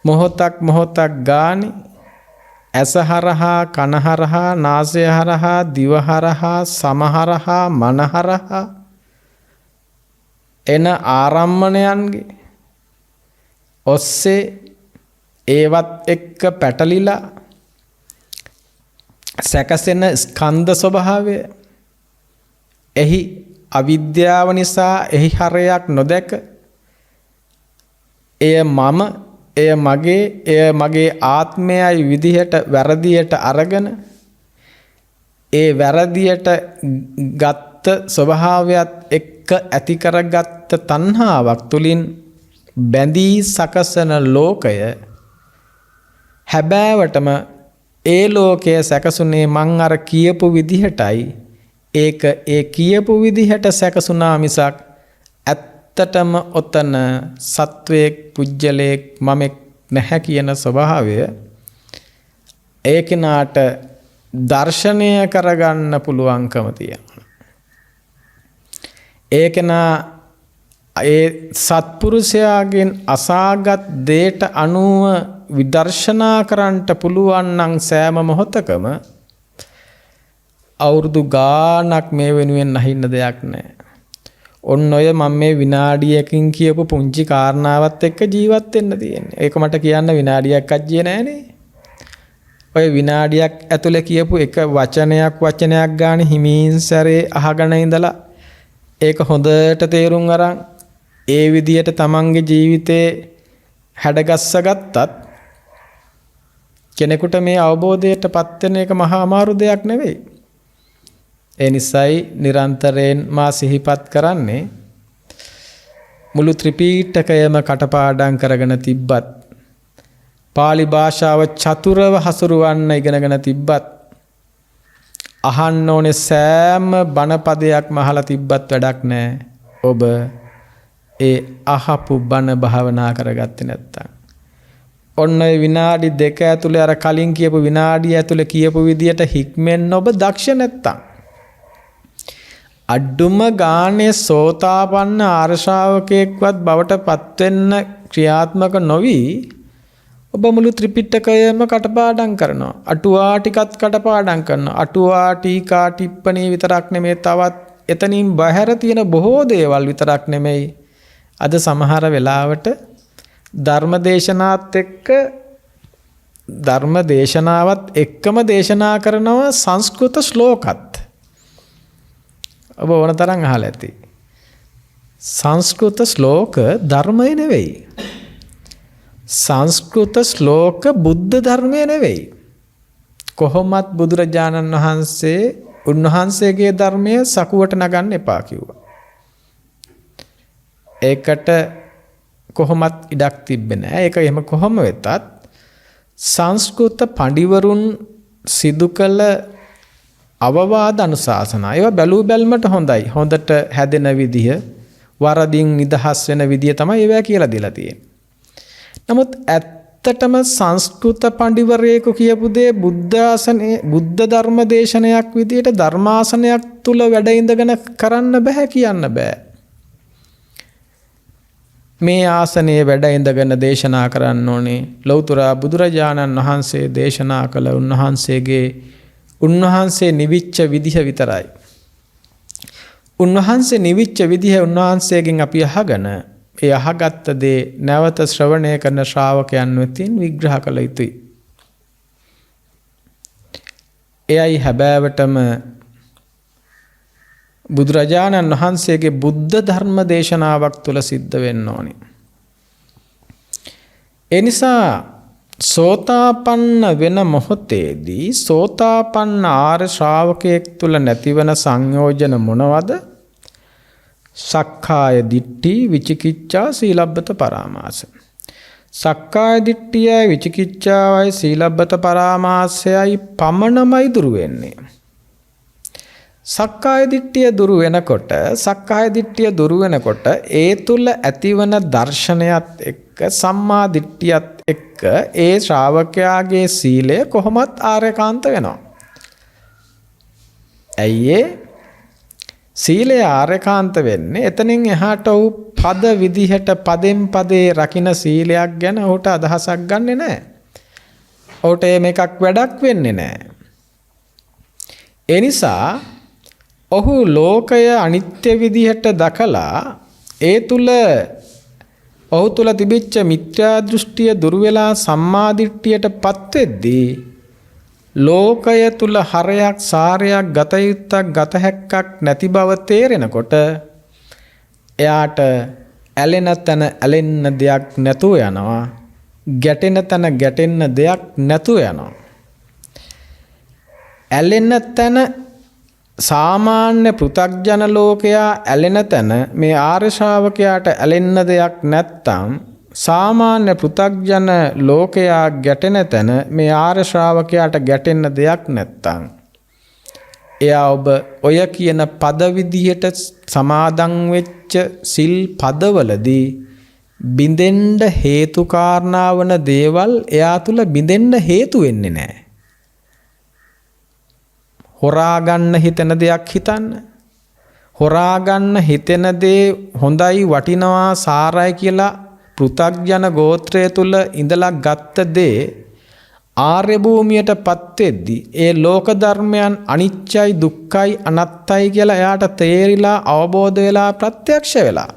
මොහොතක් ගානේ ඇස හරහා කන හරහා නාසය හරහා දිව හරහා සම හරහා මන හරහා එන ආරම්මණයන්ගේ ඔස්සේ ඒවත් එක්ක පැටලිලා සැකසෙන ස්කන්ධ ස්වභාවය එහි අවිද්‍යාව නිසා එහි හරයක් නොදැක එය මම එය මගේ ආත්මයයි විදිහට වැරදියට අරගෙන ඒ වැරදියට ගත්ත ස්වභාවයත් එක්ක ඇති කරගත්ත තණ්හාවක් තුලින් බැඳී සකසන ලෝකය හැබෑවටම ඒ ලෝකය සැකසුනේ මං අර කියපු විදිහටයි ඒක ඒ කියපු විදිහට සැකසුනා මිසක් ඇත්තටම ඔතන සත්වයක් පුජ්‍යලයක් මමෙක් නැහැ කියන ස්වභාවය ඒ කෙනාට දර්ශනය කරගන්න පුළුවන්කම තියෙනවා. ඒ කෙනා ඒ සත්පුරුෂයාගෙන් අසාගත් දේට අනුව විදර්ශනා කරන්නට පුළුවන් නම් සෑම මොහොතකම අවුරුදු ගාණක් මේ වෙනුවෙන් නැහින්න දෙයක් නැහැ. ඔන්න ඔය මම මේ විනාඩියකින් කියපු පුංචි කාරණාවත් එක්ක ජීවත් වෙන්න තියෙන්නේ. ඒක මට කියන්න විනාඩියක් අජ්ජේ නැහනේ. ඔය විනාඩියක් ඇතුලේ කියපු එක වචනයක් ගන්න හිමින් සැරේ අහගෙන ඉඳලා ඒක හොඳට තේරුම් අරන් ඒ විදියට තමන්ගේ ජීවිතේ හැඩගස්ස ගත්තත් කෙනෙකුට මේ අවබෝධයටපත් වෙන එක මහා අමාරු දෙයක් නෙවෙයි. ඒ නිසායි නිරන්තරයෙන් මා සිහිපත් කරන්නේ මුළු ත්‍රිපිටකයම කටපාඩම් කරගෙන තිබ්බත් පාලි භාෂාව චතුරව හසුරවන්න ඉගෙනගෙන තිබ්බත් අහන්න ඕනේ සෑම බණ පදයක්ම අහලා තිබ්බත් වැඩක් නැහැ. ඔබ ඒ අහපු බණ භාවනා කරගත්තේ නැත්තම් ඔන්න ඔය විනාඩි 2 ඇතුලේ අර කලින් කියපු විනාඩිය ඇතුලේ කියපු විදියට හික්මෙන්න ඔබ දක්ෂ නැත්තම් අඩුම ගානේ සෝතාපන්න ආර්ය ශ්‍රාවකයෙක්වත් බවට පත් වෙන්න ක්‍රියාත්මක නොවි ඔබ මුළු ත්‍රිපිටකයම කටපාඩම් කරනවා. අටුවා ටිකත් කටපාඩම් කරනවා. අටුවා ටීකා ටිප්පණී විතරක් නෙමෙයි තවත් එතනින් බහැර තියෙන බොහෝ දේවල් විතරක් නෙමෙයි. අද සමහර වෙලාවට ධර්ම දේශනාවත් එක්කම දේශනා කරනවා සංස්කෘත ශ්ලෝකත්. ඔබ ඕන තරම් අහලා ඇති. සංස්කෘත ශ්ලෝක ධර්මය නෙවෙයි. සංස්කෘත ශ්ලෝක බුද්ධ ධර්මය නෙවෙයි. කොහොමත් බුදුරජාණන් වහන්සේ උන්වහන්සේගේ ධර්මය සකුවට නගන්න එපා කිව්වා. ඒකට කොහොමත් ඉඩක් තිබ්බේ නැහැ. ඒක එහෙම කොහොම වෙතත් සංස්කෘත පඬිවරුන් සිදු කළ අවවාද අනුශාසනා ඒවා බැලූ බැල්මට හොඳයි. හොඳට හැදෙන විදිය, වරදින් නිදහස් වෙන විදිය තමයි ඒවා කියලා දීලා තියෙන්නේ. නමුත් ඇත්තටම සංස්කෘත පඬිවරයෙකු කියපු දේ බුද්ධ ධර්ම දේශනයක් විදියට ධර්මාසනයක් තුල වැඩ ඉඳගෙන කරන්න බෑ කියන්න බෑ. මේ ආසනයේ වැඩ ඉඳගෙන දේශනා කරන්න ඕනේ ලෞතර බුදුරජාණන් වහන්සේ දේශනා කළ උන්වහන්සේ නිවිච්ච විදිහ විතරයි. උන්වහන්සේ නිවිච්ච විදිහ උන්වහන්සේගෙන් අපි අහගෙන ඒ අහගත්ත දේ නැවත ශ්‍රවණය කරන ශ්‍රාවකයන් වෙතින් විග්‍රහ කළ යුතුයි. එයයි හැබෑවටම බුදුරජාණන් වහන්සේගේ බුද්ධ ධර්ම දේශනාවක් තුළ සිද්ධ වෙන්න ඕනේ. ඒ නිසා සෝතාපන්න වෙන මොහොතේදී සෝතාපන්න ආර්ය ශ්‍රාවකයෙක් තුළ නැතිවන සංයෝජන මොනවද? සක්කාය දිට්ඨි, විචිකිච්ඡා, සීලබ්බත පරාමාස. සක්කාය දිට්ඨියයි විචිකිච්ඡාවයි සීලබ්බත පරාමාසයයි පමණමයි දුරු වෙන්නේ. සක්කාය දිට්ඨිය දුරු වෙනකොට ඒ තුල ඇතිවන දර්ශනයත් එක්ක සම්මා දිට්ඨියත් එක්ක ඒ ශ්‍රාවකයාගේ සීලය කොහොමත් ආර්යකාන්ත වෙනවා. ඇයි සීලය ආර්යකාන්ත වෙන්නේ? එතනින් එහාට ඔහු පද විදිහට පදෙන් පදේ රකින්න සීලයක් ගැන ඔහුට අදහසක් ගන්නෙ නැහැ. ඔහුට මේකක් වැඩක් වෙන්නේ නැහැ. ඒ නිසා ඔහු ලෝකය අනිත්‍ය විදිහට දකලා ඒ තුල ඔහු තුල තිබිච්ච මිත්‍යා දෘෂ්ටිය දුරු වෙලා සම්මා දිට්ඨියටපත් වෙද්දී ලෝකය තුල හරයක් සාරයක් ගත යුත්තක් ගත හැක්කක් නැති බව තේරෙනකොට එයාට ඇලෙන තැන ඇලෙන්න දෙයක් නැතුව යනවා. ගැටෙන තැන ගැටෙන්න දෙයක් නැතුව යනවා. ඇලෙන තැන සාමාන්‍ය පෘථග්ජන ලෝකයා ඇලෙන තැන මේ ආර්ය ශ්‍රාවකයාට ඇලෙන්න දෙයක් නැත්තම් සාමාන්‍ය පෘථග්ජන ලෝකයා ගැටෙන තැන මේ ආර්ය ශ්‍රාවකයාට ගැටෙන්න දෙයක් නැත්තම් එයා ඔබ ඔය කියන පද විදිහට සමාදන් වෙච්ච සිල් පදවලදී බිඳෙන්න හේතු කාරණා වන දේවල් එයා තුල බිඳෙන්න හේතු වෙන්නේ නැහැ. හොරා ගන්න හිතෙන දෙයක් හිතන්න. හොරා ගන්න හිතෙන දේ හොඳයි වටිනවා සාරයි කියලා පෘථග්ජන ගෝත්‍රය තුල ඉඳලා ගත්ත දේ ආර්ය භූමියටපත් වෙද්දී ඒ ලෝක ධර්මයන් අනිත්‍යයි දුක්ඛයි අනාත්තයි කියලා එයාට තේරිලා අවබෝධ වෙලා ප්‍රත්‍යක්ෂ වෙලා.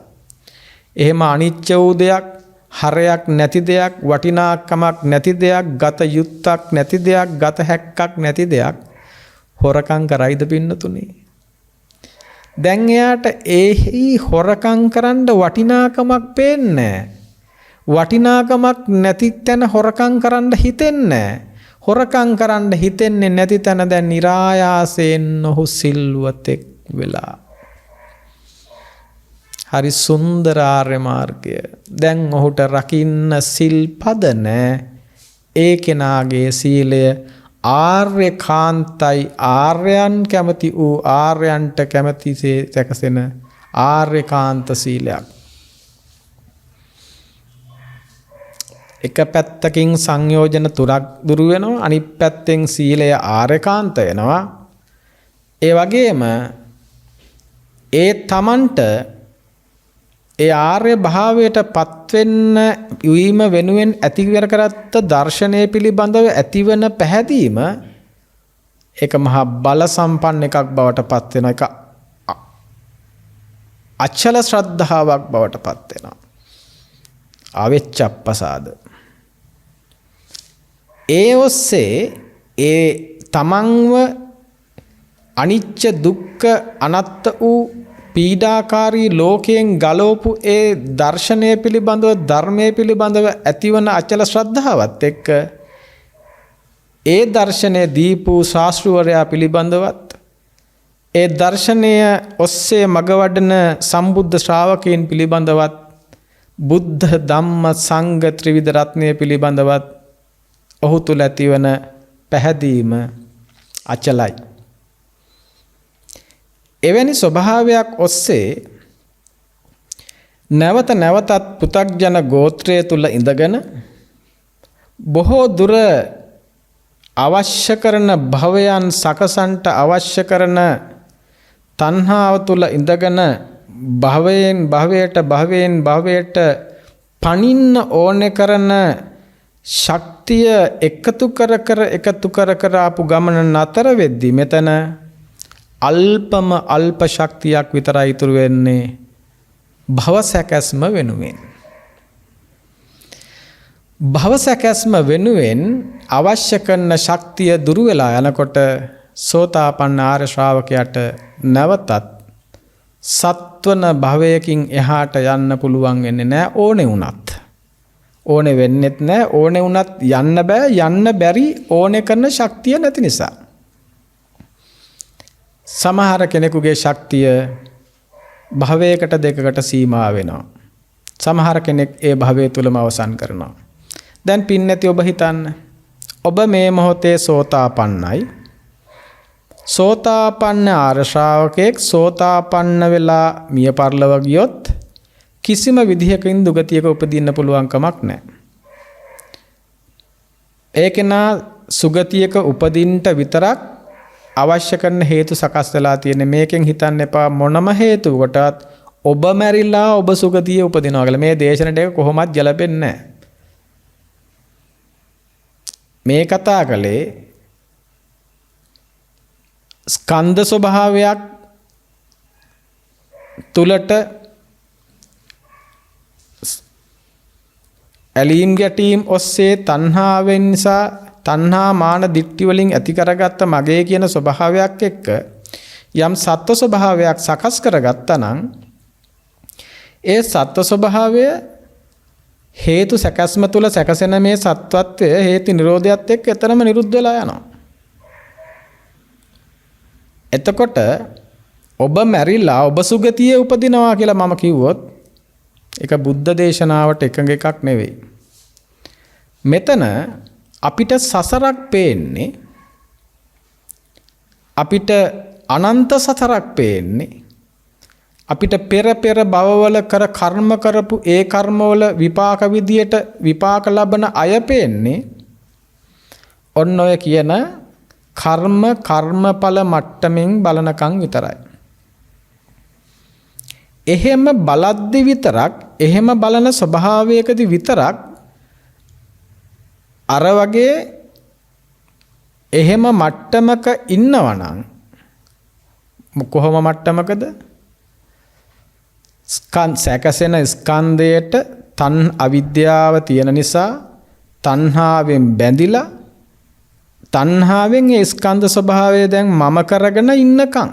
එහෙම අනිත්‍ය වූ දෙයක්, හරයක් නැති දෙයක්, වටිනාකමක් නැති දෙයක්, ගත යුත්තක් නැති දෙයක්, ගත හැක්කක් නැති දෙයක් හොරකම් කරයිද පින්නතුනේ? දැන් එයාට ඒහි හොරකම් කරන්න වටිනාකමක් පේන්නේ නැහැ. වටිනාකමක් නැති තැන හොරකම් කරන්න හිතෙන්නේ නැහැ. හොරකම් කරන්න හිතෙන්නේ නැති තැන දැන් નિરાයාසයෙන් ඔහු සිල්වතෙක් වෙලා. හරි සුන්දර ආර්ය මාර්ගය. දැන් ඔහුට රකින්න සිල්පද නැහැ. ඒ කෙනාගේ සීලය ආර්යකාන්තයි. ආර්යයන් කැමති වූ ආර්යයන්ට කැමතිසේ සැකසෙන ආර්යකාන්ත සීලයක්. එක පැත්තකින් සංයෝජන තුනක් දුරු වෙනවා, අනිත් පැත්තෙන් සීලය ආර්යකාන්ත වෙනවා. ඒ වගේම ඒ තමන්ට ඒ ආර්ය භාවයටපත් වෙන්න වීම වෙනුවෙන් ඇතිවර කරත්ත දර්ශනය පිළිබඳව ඇතිවන පැහැදීම ඒක මහා බල සම්පන්න එකක් බවට පත් වෙනවා. ඒක අචල ශ්‍රද්ධාවක් බවට පත් වෙනවා. අවෙච්චප්පසාද. ඒ ඔස්සේ ඒ තමන්ව අනිච්ච දුක්ඛ අනාත්ත වූ පීඩාකාරී ලෝකයෙන් ගලවපු ඒ දර්ශනය පිළිබඳව ධර්මයේ පිළිබඳව ඇතිවන අචල ශ්‍රද්ධාවත් එක්ක ඒ දර්ශනය දීපු ශාස්ත්‍රවරයා පිළිබඳවත් ඒ දර්ශනය ඔස්සේ මගවඩන සම්බුද්ධ ශ්‍රාවකයන් පිළිබඳවත් බුද්ධ ධම්ම සංඝ ත්‍රිවිධ රත්නය පිළිබඳවත් ඔහු තුල ඇතිවන පැහැදීම අචලයි. එවැනි ස්වභාවයක් ඔස්සේ නැවත නැවතත් පෘථග්ජන ගෝත්‍රය තුල ඉඳගෙන බොහෝ දුර අවශ්‍ය කරන භවයන් සකසන්ට අවශ්‍ය කරන තණ්හාව තුල ඉඳගෙන භවයෙන් භවයට පනින්න ඕනේ කරන ශක්තිය එකතු කර ආපු ගමන නතර වෙද්දී මෙතන අල්ප ශක්තියක් විතරයි ඉතුරු වෙන්නේ භව සැකස්ම වෙනුවෙන්. භව සැකස්ම වෙනුවෙන් අවශ්‍ය කරන ශක්තිය දුරු වෙලා යනකොට සෝතාපන්න ආර්ය ශ්‍රාවකයාට නැවතත් සත්වන භවයකින් එහාට යන්න පුළුවන් වෙන්නේ නැහැ. ඕනේ වුණත් ඕනේ වෙන්නෙත් නැහැ. ඕනේ වුණත් යන්න බෑ. යන්න බැරි ඕනේ කරන ශක්තිය නැති නිසා. සමහර කෙනෙකුගේ ශක්තිය භවයකට දෙකකට සීමා වෙනවා. සමහර කෙනෙක් ඒ භවය තුලම අවසන් කරනවා. දැන් පින්නති ඔබ හිතන්න. ඔබ මේ මොහොතේ සෝතාපන්නයි. සෝතාපන්න ආර්ය ශ්‍රාවකෙක් සෝතාපන්න වෙලා මිය පරලව ගියොත් කිසිම විදිහකින් දුගතියක උපදින්න පුළුවන් කමක් නැහැ. ඒකේනා සුගතියක උපදින්නට විතරක් අවශ්‍ය කරන හේතු සකස් වෙලා තියෙන. මේකෙන් හිතන්න එපා මොනම හේතුවකටත් ඔබ මැරිලා ඔබ සුගතියේ උපදිනවා කියලා. මේ දේශනට එක කොහොමත් ගැලපෙන්නේ නැහැ. මේ කතා කළේ ස්කන්ධ ස්වභාවයක් තුලට ඇලීම් ගැටීම් ඔස්සේ තණ්හාවෙන් නිසා තණ්හා මාන දිට්ඨි වලින් ඇති කරගත්ත මගේ කියන ස්වභාවයක් එක්ක යම් සත්ව ස්වභාවයක් සකස් කරගත්තා නම් ඒ සත්ව ස්වභාවය හේතු සැකස්ම තුල සැකසෙන මේ සත්වත්වය හේතු නිරෝධයත් එක්ක එතරම් නිරුද්ධ වෙලා යනවා. එතකොට ඔබ මැරිලා ඔබ සුගතියේ උපදිනවා කියලා මම කිව්වොත් ඒක බුද්ධ දේශනාවට එකඟ එකක් නෙවෙයි. මෙතන අපිට සසරක් පේන්නේ, අපිට අනන්ත සතරක් පේන්නේ, අපිට පෙර භවවල කර කර්ම කරපු ඒ කර්මවල විපාක විදියට විපාක ලබන අය පේන්නේ ඔන්න ඔය කියන කර්මඵල මට්ටමින් බලනකම් විතරයි. එහෙම බලද්දි විතරක්, එහෙම බලන ස්වභාවයකදී විතරක් අර වගේ එහෙම මට්ටමක ඉන්නවනම් කොහොම මට්ටමකද? සැකසෙන ස්කන්ධයට අවිද්‍යාව තියෙන නිසා තණ්හාවෙන් බැඳිලා තණ්හාවෙන් ඒ ස්කන්ධ ස්වභාවය දැන් මම කරගෙන ඉන්නකම්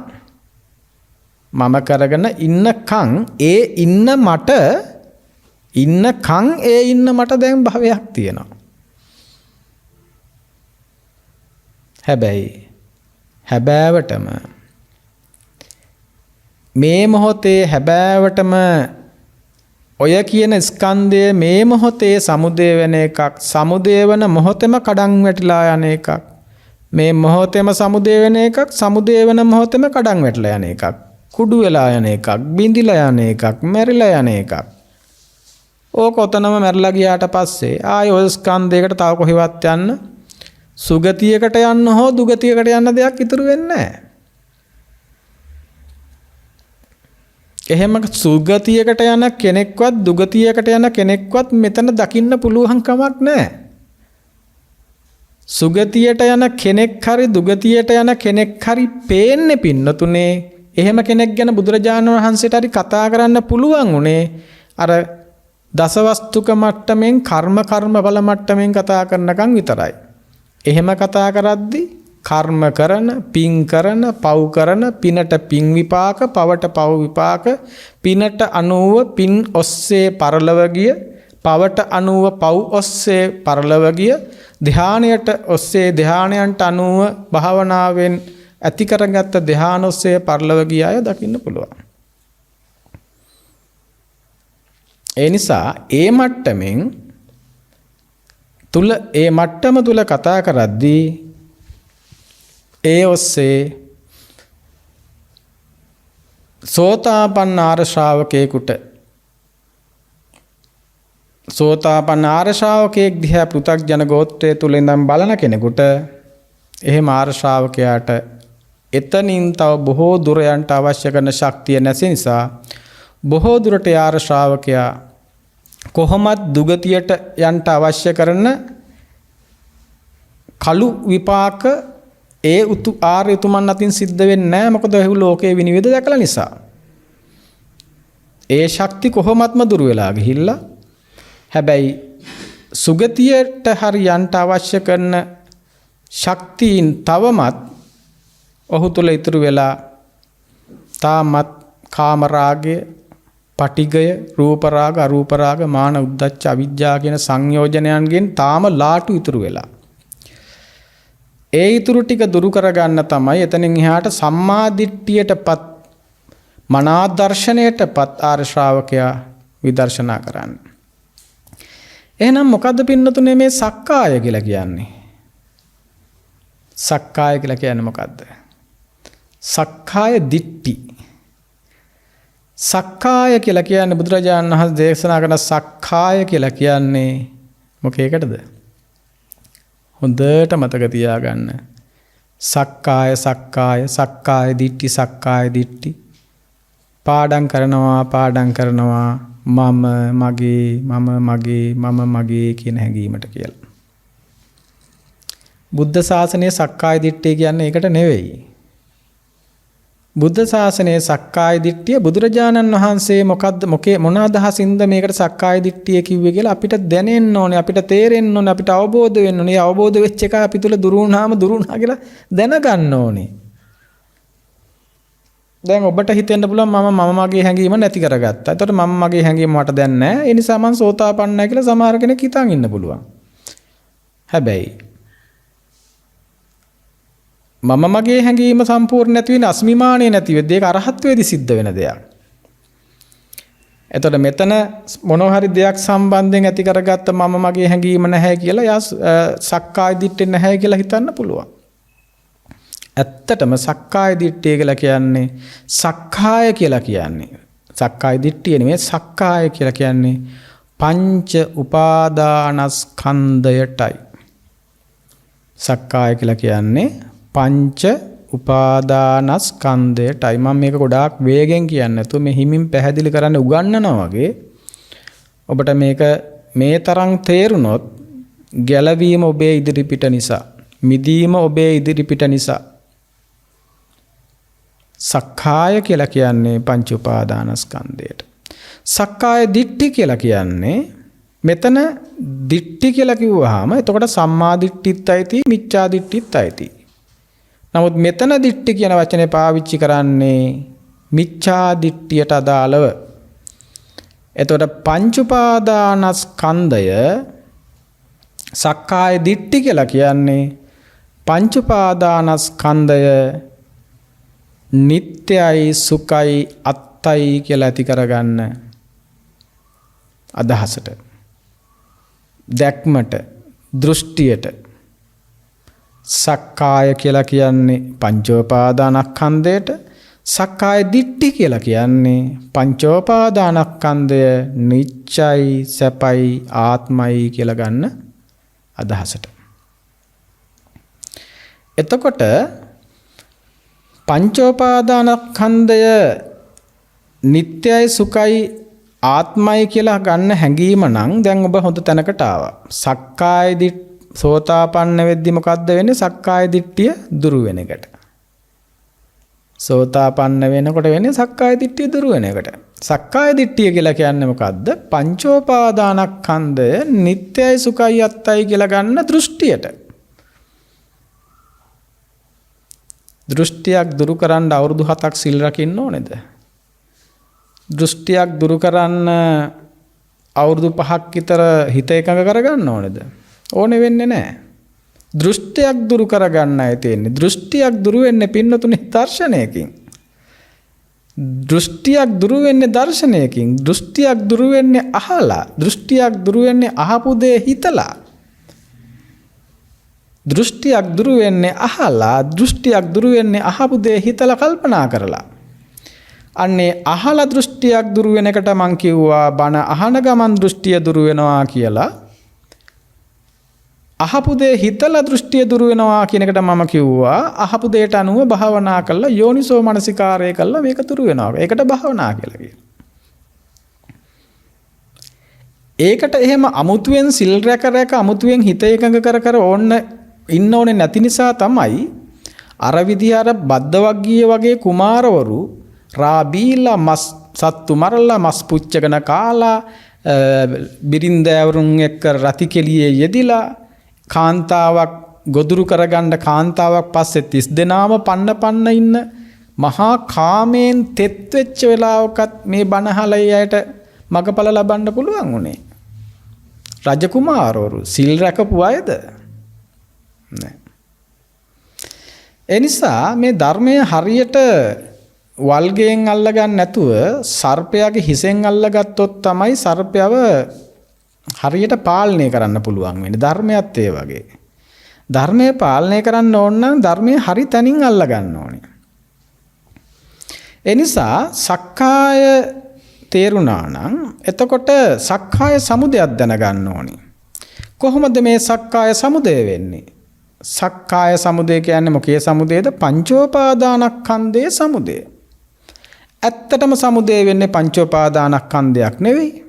ඒ ඉන්න මට දැන් භවයක් තියෙනවා. හැබෑවටම මේ මොහොතේ හැබෑවටම ඔය කියන ස්කන්ධය මේ මොහොතේ සමුදය වෙන එකක්, සමුදය වෙන මොහොතේම කඩන් වැටිලා යන එකක්, මේ මොහොතේම සමුදය වෙන එකක්, සමුදය වෙන මොහොතේම කඩන් වැටිලා යන එකක්, කුඩු වෙලා යන එකක්, බිඳිලා යන එකක්, මැරිලා යන එකක්. ඕක ඔතනම මැරිලා ගියාට පස්සේ ආයෙ ඔය ස්කන්ධයකට තව කොහෙවත් යන්න, සුගතියකට යන්න හෝ දුගතියකට යන්න දෙයක් ඉතුරු වෙන්නේ නැහැ. එහෙම සුගතියකට යන කෙනෙක්වත් දුගතියකට යන කෙනෙක්වත් මෙතන දකින්න පුළුවන් කමක් නැහැ. සුගතියට යන කෙනෙක් හරි දුගතියට යන කෙනෙක් හරි පේන්නේ පින්නතුනේ. එහෙම කෙනෙක් ගැන බුදුරජාණන් වහන්සේට හරි කතා කරන්න පුළුවන් උනේ අර දසවස්තුක මට්ටමින් කර්ම බල මට්ටමින් කතා කරනකම් විතරයි. එහෙම කතා කරද්දී කර්ම කරන, පින් කරන, පව් කරන, පිනට පින් විපාක, පවට පව් විපාක, පිනට අනුව පින් ඔස්සේ පරලව ගිය, පවට අනුව පව් ඔස්සේ පරලව ගිය, ධානයට ඔස්සේ ධානයන්ට අනුව භාවනාවෙන් ඇති කරගත්ත ධාන ඔස්සේ පරලව ගිය අය දකින්න පුළුවන්. ඒ නිසා ඒ මට්ටම තුල කතා කරද්දී ඒ ඔස්සේ සෝතාපන්න ආර්ය ශ්‍රාවකයෙකුට සෝතාපන්න ආර්ය ශ්‍රාවකයෙක් දිහා පෘථග්ජන ගෝත්‍රය තුල ඉඳන් බලන කෙනෙකුට එහෙම ආර්ය ශ්‍රාවකයාට එතනින් තව බොහෝ දුර යන්න අවශ්‍ය කරන ශක්තිය නැති නිසා බොහෝ දුරට ආර්ය ශ්‍රාවකයා කොහොමත් දුගතියට යන්න අවශ්‍ය කරන කලු විපාක ඒ ආර්ය උතුමන් අතින් සිද්ධ වෙන්නේ නැහැ. මොකද ඒ ලෝකයේ විනිවිද දැකලා නිසා. ඒ ශක්ති කොහොමත්ම දුර වෙලා ගිහිල්ලා හැබැයි සුගතියට හරි යන්න අවශ්‍ය කරන ශක්තියින් තවමත් ඔහු තුල ඉතුරු වෙලා තාමත් කාම රාගය, පටිගය, රූප රාග, අරූප රාග, මාන, උද්ධච්ච, අවිජ්ජා කියන සංයෝජනයන්ගෙන් තාම ලාටු ඉතුරු වෙලා. ඒ ඉතුරු ටික දුරු කරගන්න තමයි එතනින් එහාට සම්මා දිට්ඨියටපත් මනා දර්ශනයටපත් ආර්ය ශ්‍රාවකයා විදර්ශනා කරන්නේ. එහෙනම් මොකද්ද පින්නතුනේ මේ සක්කාය කියලා කියන්නේ? සක්කාය කියලා කියන්නේ මොකද්ද? සක්කාය දිට්ඨි. සක්කාය කියලා කියන්නේ බුදුරජාණන් වහන්සේ දේශනා කරන සක්කාය කියලා කියන්නේ මොකේකටද? හොඳට මතක තියාගන්න. සක්කාය සක්කාය සක්කාය දිට්ඨි සක්කාය දිට්ඨි. පාඩම් කරනවා මම මගේ කියන හැඟීමට කියලා. බුද්ධ ශාසනයේ සක්කාය දිට්ඨිය කියන්නේ ඒකට නෙවෙයි. බුද්ධ ශාසනයේ සක්කාය දිට්ඨිය බුදුරජාණන් වහන්සේ මොන අදහසින්ද මේකට සක්කාය දිට්ඨිය කිව්වේ කියලා අපිට දැනෙන්න ඕනේ, අපිට තේරෙන්න ඕනේ, අපිට අවබෝධ වෙන්න ඕනේ. අවබෝධ වෙච්ච එක අපි තුල දුරු වුණා කියලා දැනගන්න ඕනේ. දැන් ඔබට හිතෙන්න පුළුවන් මම මගේ හැඟීම නැති කරගත්තා. එතකොට මම මගේ හැඟීම මට දැන් නැහැ. ඒ නිසා මම සෝතාපන්නයි කියලා සමහර කෙනෙක් හිතන් ඉන්න පුළුවන්. හැබැයි මම මගේ හැඟීම සම්පූර්ණ නැති වෙන අස්මිමානිය නැති වෙද්දී ඒක අරහත්වයේදී සිද්ධ වෙන දෙයක්. එතකොට මෙතන මොනවා හරි දෙයක් සම්බන්ධයෙන් ඇති කරගත්ත මම මගේ හැඟීම නැහැ කියලා යා සක්කාය දිට්ඨිය නැහැ කියලා හිතන්න පුළුවන්. ඇත්තටම සක්කාය දිට්ඨිය කියලා කියන්නේ සක්කාය කියලා කියන්නේ සක්කාය දිට්ඨිය නෙමෙයි සක්කාය කියලා කියන්නේ පංච උපාදානස්කන්ධයටයි. සක්කාය කියලා කියන්නේ පංච උපාදානස්කන්ධයටයි. මම මේක ගොඩාක් වේගෙන් කියන්නේ නැතුව මේ හිමින් පැහැදිලි කරන්න උගන්වනවා වගේ ඔබට මේක මේ තරම් තේරුනොත් ගැලවීම ඔබේ ඉදිරිපිට නිසා, මිදීම ඔබේ ඉදිරිපිට නිසා. සක්කාය කියලා කියන්නේ පංච උපාදානස්කන්ධයට. සක්කාය දිට්ඨි කියලා කියන්නේ මෙතන දිට්ඨි කියලා කිව්වහම එතකොට සම්මා දිට්ඨිත් ඇති, මිච්ඡා දිට්ඨිත් ඇති. නමුත් මෙතන දිට්ඨි කියන වචනේ පාවිච්චි කරන්නේ මිච්ඡා දිට්ඨියට අදාළව. එතකොට පංච උපාදානස්කන්ධය සක්කාය දිට්ඨි කියලා කියන්නේ පංච උපාදානස්කන්ධය නිට්ටයයි සුඛයි අත්තයි කියලා ඇති කරගන්න අදහසට, දැක්මට, දෘෂ්ටියට. සක්කාය කියලා කියන්නේ පංචෝපාදානස්කන්ධයට, සක්කාය දිට්ඨි කියලා කියන්නේ පංචෝපාදානස්කන්ධය නිච්චයි සැපයි ආත්මයි කියලා ගන්න අදහසට. එතකොට පංචෝපාදානස්කන්ධය නිට්ටයයි සුඛයි ආත්මයි කියලා ගන්න හැඟීම නම් දැන් ඔබ හොඳ තැනකට ආවා. සක්කාය දිට්ඨි සෝතාපන්න වෙද්දි මොකද්ද වෙන්නේ? සක්කාය දිට්ඨිය දුරු වෙන එකට. සෝතාපන්න වෙනකොට වෙන්නේ සක්කාය දිට්ඨිය දුරු වෙන එකට. සක්කාය දිට්ඨිය කියලා කියන්නේ මොකද්ද? පංචෝපාදානස්කන්ධය නිට්ටයයි සුඛයි අත්තයි කියලා ගන්න දෘෂ්ටියට. දෘෂ්ටියක් දුරු කරන්න අවුරුදු 7ක් සිල් රකින්න ඕනේද? දෘෂ්ටියක් දුරු කරන්න අවුරුදු 5ක් විතර හිත එකඟ කරගන්න ඕනේද? ඕනේ වෙන්නේ නැහැ. දෘෂ්ටියක් දුරු කරගන්නයි තියෙන්නේ. දෘෂ්ටියක් දුරු වෙන්නේ පින්නතුනේ දර්ශනයකින්. දෘෂ්ටියක් දුරු වෙන්නේ දර්ශනයකින්. දෘෂ්ටියක් දුරු වෙන්නේ අහලා. දෘෂ්ටියක් දුරු වෙන්නේ අහපු දේ හිතලා. දෘෂ්ටියක් දුරු වෙන්නේ අහලා. දෘෂ්ටියක් දුරු වෙන්නේ අහපු දේ හිතලා කල්පනා කරලා. අන්නේ අහලා දෘෂ්ටියක් දුරු වෙන එකට මං කිව්වා බණ අහන ගමන් දෘෂ්ටිය දුරු වෙනවා කියලා. අහපු දේ හිතලා දෘෂ්ටිය දුරු වෙනවා කියන එකට මම කිව්වා අහපු දේට අනුව භාවනා කළා යෝනිසෝ මනසිකාරය කළා මේක දුරු වෙනවා. ඒකට භාවනා කියලා කියනවා. ඒකට එහෙම අමුතුවෙන් සිල් රැක අමුතුවෙන් හිත එකඟ කර ඕන්න ඉන්න ඕනේ නැති නිසා තමයි අර විදිහ අර බද්දවග්ගිය වගේ කුමාරවරු රාබීලා මස් සත්තු මරලා මස් පුච්චගෙන කාලා බිරින්දෑවරුන් එක්ක රති කෙලියේ යෙදිලා කාන්තාවක් ගොදුරු කරගන්න කාන්තාවක් පස්සේ 30 දෙනාම පන්න ඉන්න මහා කාමයෙන් තෙත් වෙච්ච වෙලාවකත් මේ බණහලයි අයට මගපල ලබන්න පුළුවන් උනේ. රජකුමාරවරු සිල් රැකපු අයද? නැහැ. ඒ නිසා මේ ධර්මයේ හරියට වල්ගෙන් අල්ලගන්න නැතුව සර්පයාගේ හිසෙන් අල්ලගත්තොත් තමයි සර්පයව හරියට පාලනය කරන්න පුළුවන් වෙන්නේ. ධර්මයත් ඒ වගේ. ධර්මය පාලනය කරන්න ඕන නම් ධර්මයේ හරි තැනින් අල්ල ගන්න ඕනේ. ඒ නිසා සක්කාය තේරුණා නම් එතකොට සක්කාය සමුදයක් දැනගන්න ඕනේ. කොහොමද මේ සක්කාය සමුදය වෙන්නේ? සක්කාය සමුදය කියන්නේ මොකේ සමුදයද? පංචෝපාදානස්කන්ධයේ සමුදය. ඇත්තටම සමුදය වෙන්නේ පංචෝපාදානස්කන්ධයක් නෙවෙයි.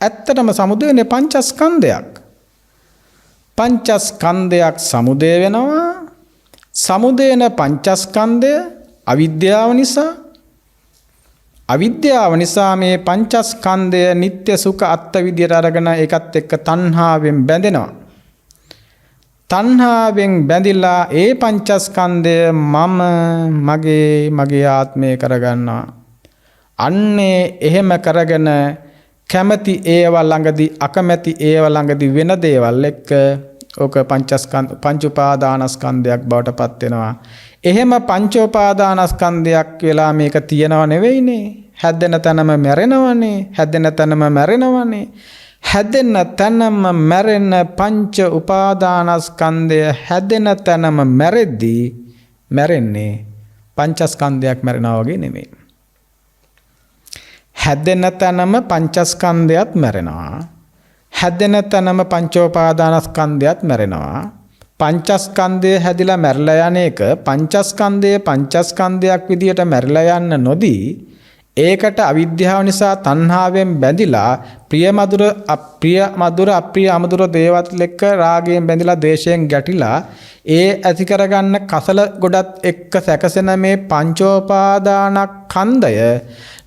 ඇත්තටම සමුදය වෙන්නේ පංචස්කන්ධයක්. පංචස්කන්ධයක් සමුදය වෙනවා. සමුදයන පංචස්කන්ධය අවිද්‍යාව නිසා. අවිද්‍යාව නිසා මේ පංචස්කන්ධය නিত্য සුඛ අත්ත් විදියට අරගෙන ඒකත් එක්ක තණ්හාවෙන් බැඳෙනවා. තණ්හාවෙන් බැඳිලා ඒ පංචස්කන්ධය මගේ ආත්මය කරගන්නවා. අන්නේ එහෙම කරගෙන කැමැති ඒවා ළඟදී අකමැති ඒවා ළඟදී වෙන දේවල් එක්ක ඕක පංච උපාදානස්කන්ධයක් බවට පත් වෙනවා. එහෙම පංච උපාදානස්කන්ධයක් වෙලා මේක තියනව නෙවෙයිනේ. හැදෙන තැනම මැරෙනවනේ. හැදෙන තැනම මැරෙනවනේ. හැදෙන තැනම මැරෙන පංච උපාදානස්කන්ධය හැදෙන තැනම මැරෙද්දී මැරෙන්නේ පංචස්කන්ධයක් මැරෙනවා වගේ නෙමෙයි. හැදෙන තැනම පංචස්කන්ධයත් මැරෙනවා. හැදෙන තැනම පංචෝපාදානස්කන්ධයත් මැරෙනවා. පංචස්කන්ධය හැදිලා මැරලා යන එක පංචස්කන්ධයක් විදියට මැරලා යන්න නොදී ඒකට අවිද්‍යාව නිසා තණ්හාවෙන් බැඳිලා ප්‍රිය මధుර අප්‍රිය අමధుර දේවල් එක්ක රාගයෙන් බැඳිලා ද්වේෂයෙන් ගැටිලා ඒ ඇති කරගන්න කසල ගොඩත් එක්ක සැකසෙන මේ පංචෝපාදානස්කන්ධය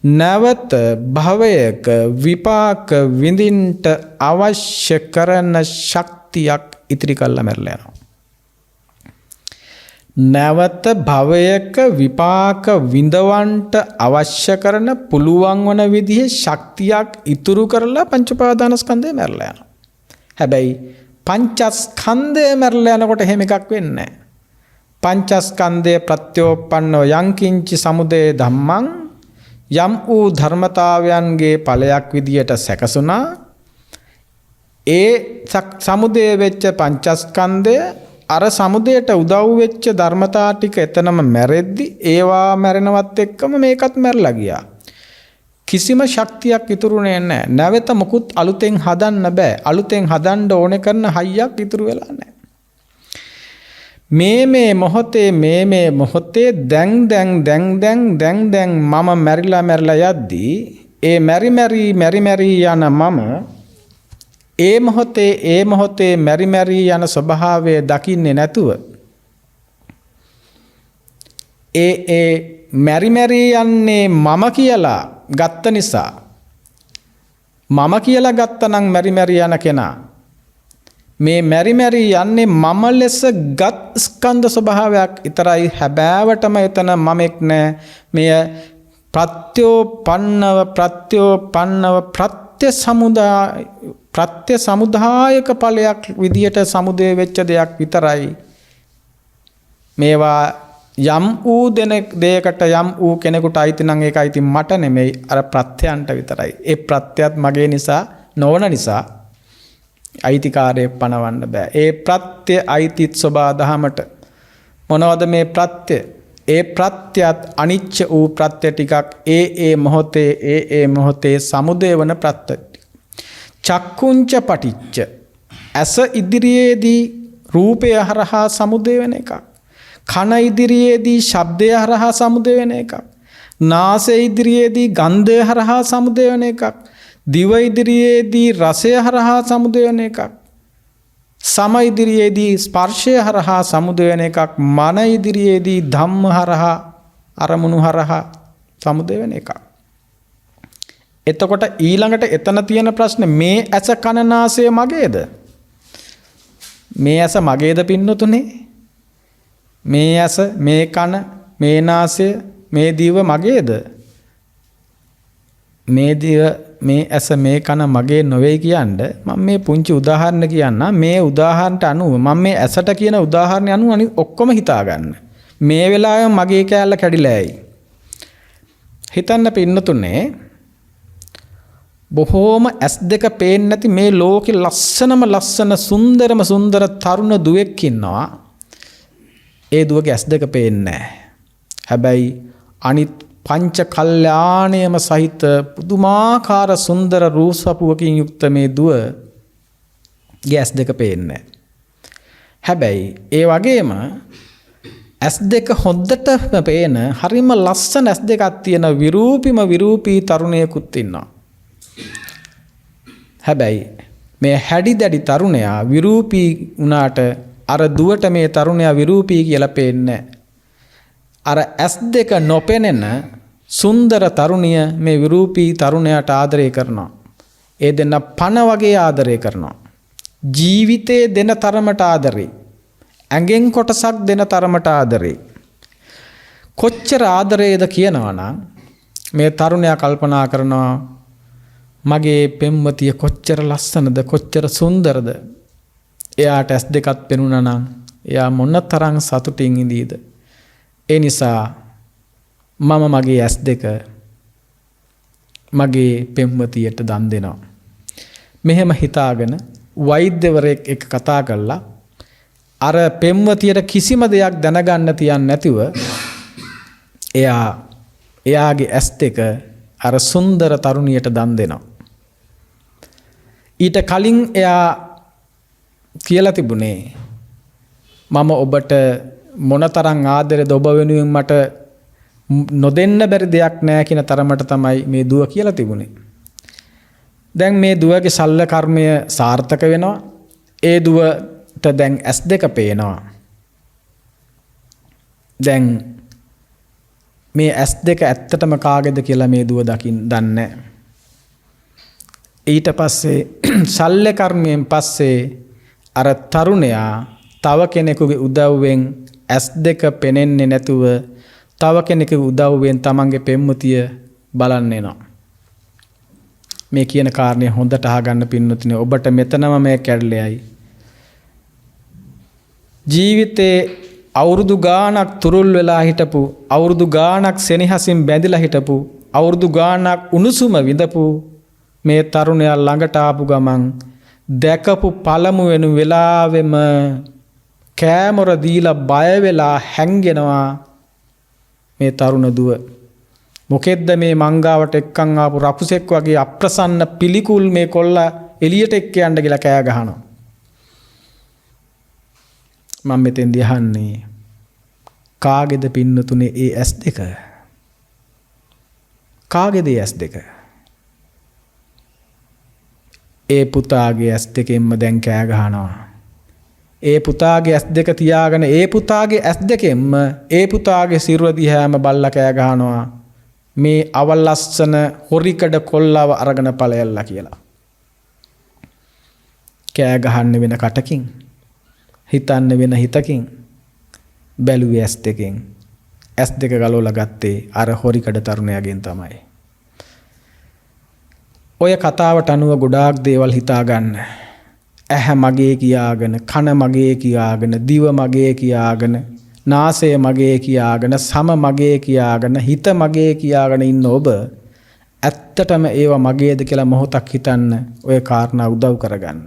නැවත භවයක විපාක විඳින්නට අවශ්‍ය කරන ශක්තියක් ඉතිරි කළා මැරලා යනවා. නැවත භවයක විපාක විඳවන්නට අවශ්‍ය කරන පුළුවන් වන විදිහේ ශක්තියක් ඉතුරු කරලා පංච උපාදානස්කන්ධය මැරලා යනවා. හැබැයි පංචස්කන්ධය මැරලා යනකොට එහෙම එකක් වෙන්නේ නැහැ. පංචස්කන්ධය ප්‍රත්‍යෝපන්නව යංකින්චි සමුදය ධම්මං යම් වූ ධර්මතාවයන්ගේ ඵලයක් විදියට සැකසුණා. ඒ සමුදය වෙච්ච පංචස්කන්ධය අර සමුදයට උදව් වෙච්ච ධර්මතා ටික එතනම මැරෙද්දි ඒවා මැරෙනවත් එක්කම මේකත් මැරලා ගියා. කිසිම ශක්තියක් ඉතුරුනේ නැහැ. නැවත මොකුත් අලුතෙන් හදන්න බෑ. අලුතෙන් හදන්න ඕනේ කරන හයියක් ඉතුරු වෙලා නැහැ. මේ මොහොතේ දැන් මම මැරිලා යද්දී ඒ මෙරි යන මම ඒ මොහොතේ මෙරි යන ස්වභාවය දකින්නේ නැතුව ඒ මෙරි යන්නේ මම කියලා ගත්ත නිසා මම කියලා ගත්තනම් මෙරි යන කෙනා මේ මෙරි යන්නේ මම ලෙස ගත් ස්කන්ධ ස්වභාවයක් විතරයි. හැබෑවටම එතන මමෙක් නෑ. මෙය ප්‍රත්‍යෝපන්නව ප්‍රත්‍ය සමුදායක ඵලයක් විදියට සමුදය වෙච්ච දෙයක් විතරයි. මේවා යම් වූ දෙයකට යම් වූ කෙනෙකුට අයිති නම් ඒක අයිති මට නෙමෙයි අර ප්‍රත්‍යයන්ට විතරයි. ඒ ප්‍රත්‍යයත් මගේ නිසා නොවන නිසා අයිතිකාරයෙක් පනවන්න බෑ. ඒ ප්‍රත්‍ය අයිතිත් සබා දහමට. මොනවද මේ ප්‍රත්‍ය? ඒ ප්‍රත්‍යත් අනිච්ච වූ ප්‍රත්‍ය ටිකක් ඒ මොහොතේ සමුදය වන ප්‍රත්‍ය. චක්කුංච පටිච්ච ඇස ඉදිරියේදී රූපය හරහා සමුදය වෙන එකක්. කන ඉදිරියේදී ශබ්දය හරහා සමුදය වෙන එකක්. නාසය ඉදිරියේදී ගන්ධය හරහා සමුදය වෙන එකක්. දිව ඉදිරියේදී රසය හරහා සමුදය වෙන එකක්. සම ඉදිරියේදී ස්පර්ශය හරහා සමුදය වෙන එකක්. මන ඉදිරියේදී ධම්ම හරහා අරමුණු හරහා සමුදය වෙන එකක්. එතකොට ඊළඟට එතන තියෙන ප්‍රශ්නේ මේ ඇස කන නාසය මගේද? මේ ඇස මගේද පින්නතුනේ? මේ ඇස මේ කන මේ නාසය මේ දිව මගේද? මේ දිව මේ ඇස මේ කන මගේ නොවේ කියන්නේ මම මේ පුංචි උදාහරණ කියන්න. මේ උදාහරණට අනුව මම මේ ඇසට කියන උදාහරණය අනුව අනිත් ඔක්කොම හිතා ගන්න. මේ වෙලාවේ මගේ කෑල්ල කැඩිලායි. හිතන්න පින්නතුනේ බොහෝම ඇස් දෙක පේන්නේ නැති මේ ලෝකේ ලස්සනම ලස්සන සුන්දරම සුන්දර තරුණ දුවෙක් ඉන්නවා. ඒ දුවගේ ඇස් දෙක පේන්නේ නැහැ. හැබැයි අනිත් පංච කල්යාණයම සහිත පුදුමාකාර සුන්දර රූපසපුවකින් යුක්ත මේ දුවගේ ඇස් දෙක පේන්නේ. හැබැයි ඒ වගේම ඇස් දෙක හොද්දටම පේන හරිම ලස්සන ඇස් දෙකක් තියෙන විරූපී තරුණයෙකුත් ඉන්නවා. හැබැයි මේ හැඩි දැඩි තරුණයා විරූපී වුණාට අර දුවට මේ තරුණයා විරූපී කියලා පේන්නේ. අර ඇස් දෙක නොපෙනෙන සුන්දර තරුණිය මේ විරූපී තරුණයාට ආදරය කරනවා. ඒ දෙන්න පණ වගේ ආදරය කරනවා. ජීවිතේ දෙන තරමට ආදරේ. ඇඟෙන් කොටසක් දෙන තරමට ආදරේ. කොච්චර ආදරේද කියනවා නම් මේ තරුණයා කල්පනා කරනවා මගේ පෙම්වතිය කොච්චර ලස්සනද කොච්චර සුන්දරද. එයාට ඇස් දෙකක් පෙනුණා නම් එයා මොන තරම් සතුටින් ඉඳීද. ඒ නිසා මම මගේ ඇස් දෙක මගේ පෙම්වතියට දන් දෙනවා. මෙහෙම හිතාගෙන වෛද්‍යවරයෙක් එක්ක කතා කළා. අර පෙම්වතියට කිසිම දෙයක් දැනගන්න තියන්නේ නැතිව එයාගේ ඇස් දෙක අර සුන්දර තරුණියට දන් දෙනවා. ඊට කලින් එයා කියලා තිබුණේ මම ඔබට මොනතරම් ආදරේද ඔබ වෙනුවෙන් මට නොදෙන්න බැරි දෙයක් නැහැ කියන තරමට තමයි මේ දුව කියලා තිබුණේ. දැන් මේ දුවගේ සල්ල කර්මය සාර්ථක වෙනවා. ඒ දුවට දැන් ඇස් දෙක පේනවා. දැන් මේ ඇස් දෙක ඇත්තටම කාගේද කියලා මේ දුව දන්නේ. ඊට පස්සේ සල්ල කර්මයෙන් පස්සේ අර තරුණයා තව කෙනෙකුගේ උදව්වෙන් ඇස් දෙක පෙනෙන්නේ නැතුව තව කෙනෙකුගේ උදව්වෙන් තමන්ගේ පෙම්වතිය බලන්න එනවා. මේ කියන කාරණේ හොඳට අහගන්න පින්නතුනේ ඔබට මෙතනම මේ කැඩලෙයි. ජීවිතේ අවුරුදු ගාණක් තුරුල් වෙලා හිටපු අවුරුදු ගාණක් සෙනෙහසින් බැඳිලා හිටපු අවුරුදු ගාණක් උණුසුම විඳපු මේ තරුණයා ළඟට ආපු ගමන් දැකපු පළමු වෙන වෙලාවෙම කෑමොර දීලා බය වෙලා හැංගෙනවා මේ තරුණ දුව. මොකෙද්ද මේ මංගාවට එක්කන් ආපු රකුසෙක් වගේ අප්‍රසන්න පිළිකුල් මේ කොල්ලා එළියට එක්ක යන්න කියලා කෑ ගහනවා. මම මෙතෙන්දී අහන්නේ කාගේද පින්නතුනේ ඒ ඇස් දෙක? කාගේද ඇස් දෙක? ඒ පුතාගේ ඇස් දෙකෙන්ම දැන් කෑ ගහනවා. ඒ පුතාගේ ඇස් දෙක තියාගෙන ඒ පුතාගේ ඇස් දෙකෙන්ම ඒ පුතාගේ සිරුර දිහාම බල්ලා කෑ ගහනවා. මේ අවලස්සන හොරිකඩ කොල්ලව අරගෙන ඵලයල්ලා කියලා. කෑ ගහන්න වෙන කටකින් හිතන්න වෙන හිතකින් බැලුවේ ඇස් දෙකෙන්. ඇස් දෙක ගලවලා ගත්තේ අර හොරිකඩ තරුණයාගෙන් තමයි. ඔය කතාවට අනුව ගොඩාක් දේවල් හිතා ගන්න. ඇහැ මගේ කියාගෙන, කන මගේ කියාගෙන, දිව මගේ කියාගෙන, නාසය මගේ කියාගෙන, සම මගේ කියාගෙන, හිත මගේ කියාගෙන ඉන්න ඔබ ඇත්තටම ඒවා මගේද කියලා මොහොතක් හිතන්න. ඔය කාරණා උදව් කරගන්න.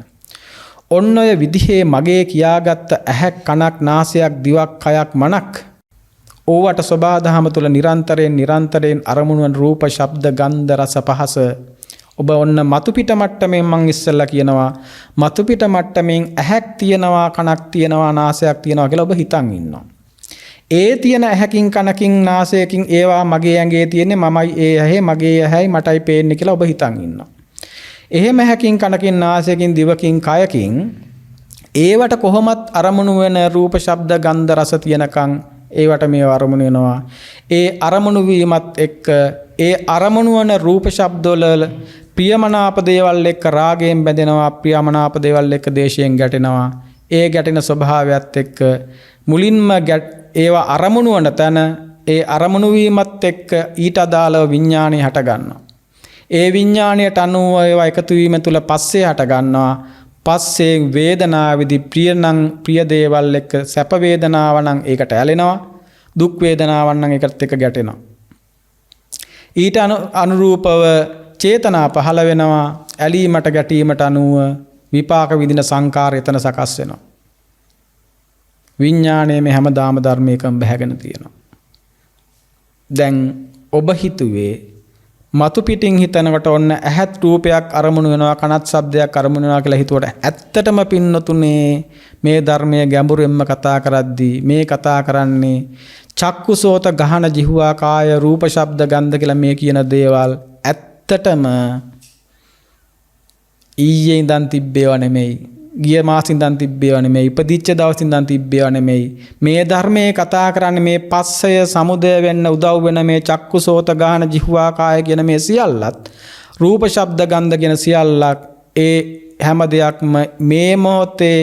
ඔන්න ඔය විදිහේ මගේ කියාගත්ත ඇහැක්, කනක්, නාසයක්, දිවක්, කයක්, මනක් ඕවට සබාධම තුළ නිරන්තරයෙන් අරමුණු වන රූප, ශබ්ද, ගන්ධ, රස, පහස ඔබ ඔන්න මතු පිට මට්ටමින් මං ඉස්සෙල්ලා කියනවා මතු පිට මට්ටමින් ඇහැක් තියෙනවා, කනක් තියෙනවා, නාසයක් තියෙනවා කියලා ඔබ හිතන් ඉන්නවා. ඒ තියෙන ඇහැකින්, කනකින්, නාසයකින් ඒවා මගේ ඇඟේ තියෙන්නේ, මමයි ඒ ඇහි, මගේ ඇහැයි මටයි පේන්නේ කියලා ඔබ හිතන් ඉන්නවා. එහෙම ඇහැකින්, කනකින්, නාසයකින්, දිවකින්, කයකින් ඒවට කොහොමත් අරමුණු වෙන රූප, ශබ්ද, ගන්ධ, රස තියෙනකන් ඒවට මේ අරමුණු වෙනවා. ඒ අරමුණු වීමත් එක්ක ඒ අරමුණු වන රූප, ශබ්ද වල ප්‍රියමනාප දේවල් එක්ක රාගයෙන් බැඳෙනවා, ප්‍රියමනාප දේවල් එක්ක දේශයෙන් ගැටෙනවා. ඒ ගැටෙන ස්වභාවයත් එක්ක මුලින්ම ඒවා අරමුණු වන තැන ඒ අරමුණු වීමත් එක්ක ඊට අදාළව විඥාණය හට ගන්නවා. ඒ විඥාණයට අනුව ඒවා එකතු වීම තුළ පස්සේ හට ගන්නවා. පස්සේ වේදනාවේදී ප්‍රිය දේවල් එක්ක සැප වේදනාව නම් ඒකට ඇලෙනවා, දුක් වේදනාවක් නම් ඒකට එක්ක ගැටෙනවා. ඊට අනුරූපව චේතනා පහළ වෙනවා. ඇලීමට ගැටීමට අනුව විපාක විදින සංකාර එතන සකස් වෙනවා. විඥාණය මේ හැමදාම ධර්මයකම බැහැගෙන තියෙනවා. දැන් ඔබ හිතුවේ මතු පිටින් හිතනකොට ඔන්න ඇහත් රූපයක් අරමුණු වෙනවා, කනත් ශබ්දයක් අරමුණු වෙනවා කියලා හිතුවට ඇත්තටම පින්නතුනේ මේ ධර්මයේ ගැඹුරින්ම කතා කරද්දී මේ කතා කරන්නේ චක්කුසෝත ගහන ජිහුවා කාය රූප ශබ්ද ගන්ධ කියලා මේ කියන දේවල් ඇත්තටම ඊයේ ඉඳන් තිබ්බේව නෙමෙයි, ගිය මාසින් ඉඳන් තිබ්බේව නෙමෙයි, ඉපදිච්ච දවසින් ඉඳන් තිබ්බේව නෙමෙයි. මේ ධර්මයේ කතා කරන්නේ මේ පස්සය සමුදය වෙන්න උදව් වෙන මේ චක්කුසෝත ගාන ජිහ්වා කාය කියන මේ සියල්ලත් රූප ශබ්ද ගන්ධ කියන සියල්ලක් ඒ හැම දෙයක්ම මේ මොහොතේ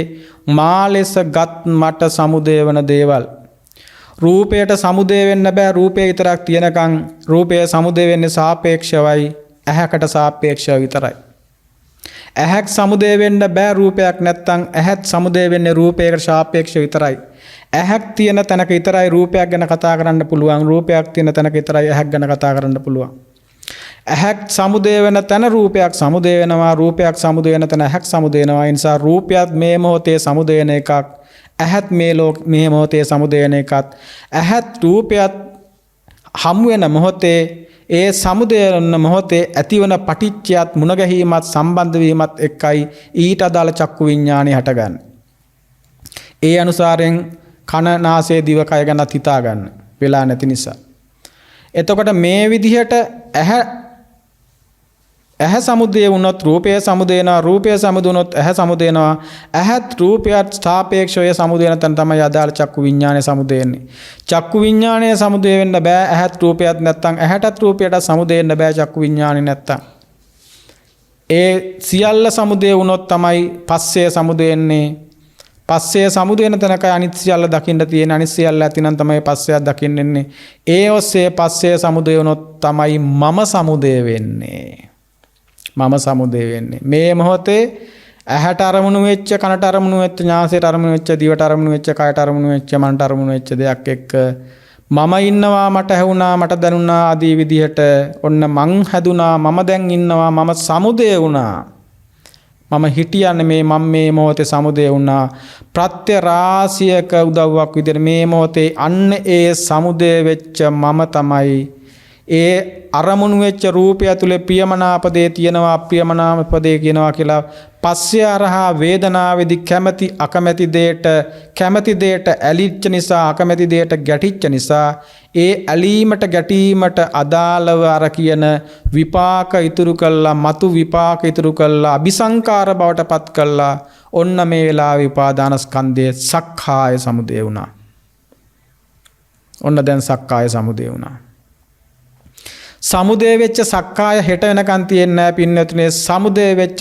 මා ලෙස ගත් මට සමුදය වෙන දේවල්. රූපයට සමුදය වෙන්න බෑ. රූපය විතරක් තියෙනකන් රූපය සමුදය වෙන්නේ සාපේක්ෂවයි, ඇහැකට සාපේක්ෂව විතරයි. ඇහක් සමුදය වෙන්න බෑ රූපයක් නැත්තම්. ඇහත් සමුදය වෙන්නේ රූපයකට සාපේක්ෂව විතරයි. ඇහක් තියෙන තැනක විතරයි රූපයක් ගැන කතා කරන්න පුළුවන්. රූපයක් තියෙන තැනක විතරයි ඇහක් ගැන කතා කරන්න පුළුවන්. ඇහක් සමුදය වෙන තැන රූපයක් සමුදය වෙනවා. රූපයක් සමුදය වෙන තැන ඇහක් සමුදය වෙනවා. ඒ නිසා රූපයත් මේ මොහොතේ සමුදය වෙන එකක්. ඇහත් මේ මොහොතේ සමුදය වෙන එකක්. ඇහත් රූපයත් හමු වෙන මොහොතේ ඒ සමුදය වෙන මොහොතේ ඇතිවන පටිච්චයත් මුණ ගැහිමත් සම්බන්ධ වීමත් එක්කයි ඊට අදාළ චක්කු විඥානය හටගන්නේ. ඒ අනුසාරයෙන් කන නාසය දිවකය ගැනත් හිතා ගන්න වෙලා නැති නිසා. එතකොට මේ විදිහට ඇහැ සමුදය වුණොත් රූපය සමුදය වෙනවා. රූපය සමුදය වුණොත් ඇහැ සමුදය වෙනවා. ඇහත් රූපයත් සාපේක්ෂව සමුදය වෙන තැන තමයි අදාළ චක්කු විඥානය සමුදය වෙන්නේ. චක්කු විඥානය සමුදය වෙන්න බෑ ඇහත් රූපයත් නැත්තම්. ඇහැටත් රූපයටත් සමුදය වෙන්න බෑ චක්කු විඥානය නැත්තම්. ඒ සියල්ල සමුදය වුණොත් තමයි පස්සේ සමුදය වෙන්නේ. පස්සේ සමුදය වෙන තැනකයි අනිත් සියල්ල දකින්න තියෙන. අනිත් සියල්ල ඇතිනම් තමයි පස්සයක් දකින්න එන්නේ. ඒ ඔස්සේ පස්සේ සමුදය වුණොත් තමයි මම සමුදය වෙන්නේ. මම සමුදය වෙන්නේ මේ මොහොතේ ඇහැට අරමුණු වෙච්ච, කනට අරමුණු වෙච්ච, නාසයට අරමුණු වෙච්ච, දිවට අරමුණු වෙච්ච, කයට අරමුණු වෙච්ච, මනට අරමුණු වෙච්ච දෙයක් එක්ක මම ඉන්නවා, මට ඇහුණා, මට දැනුණා ආදී විදිහට ඔන්න මං හැදුනා, මම දැන් ඉන්නවා, මම සමුදය වුණා. මම හිටියන්නේ මම මේ මොහොතේ සමුදය වුණා. ප්‍රත්‍ය රාශියක උදව්වක් විදිහට මේ මොහොතේ අන්න ඒ සමුදය වෙච්ච මම තමයි ඒ අරමුණු වෙච්ච රූපය තුල ප්‍රියමනාප දේ තියෙනවා, අප්‍රියමනාප දේ කියනවා කියලා පස්සේ අරහා වේදනාවේදී කැමැති අකමැති දේට, කැමැති දේට ඇලිච්ච නිසා, අකමැති දේට ගැටිච්ච නිසා ඒ ඇලීමට ගැටීමට අදාළව අර කියන විපාක ඉතුරු කළා, මතු විපාක ඉතුරු කළා, අபிසංකාර බවට පත් කළා. ඔන්න මේ වෙලාවේ උපාදානස්කන්ධයේ සක්කාය සමුදය වුණා. ඔන්න දැන් සක්කාය සමුදය වුණා. සමුදය වෙච්ච සක්කාය හෙට වෙනකන් තියෙන්නේ නැහැ පින්නතුනේ. සමුදය වෙච්ච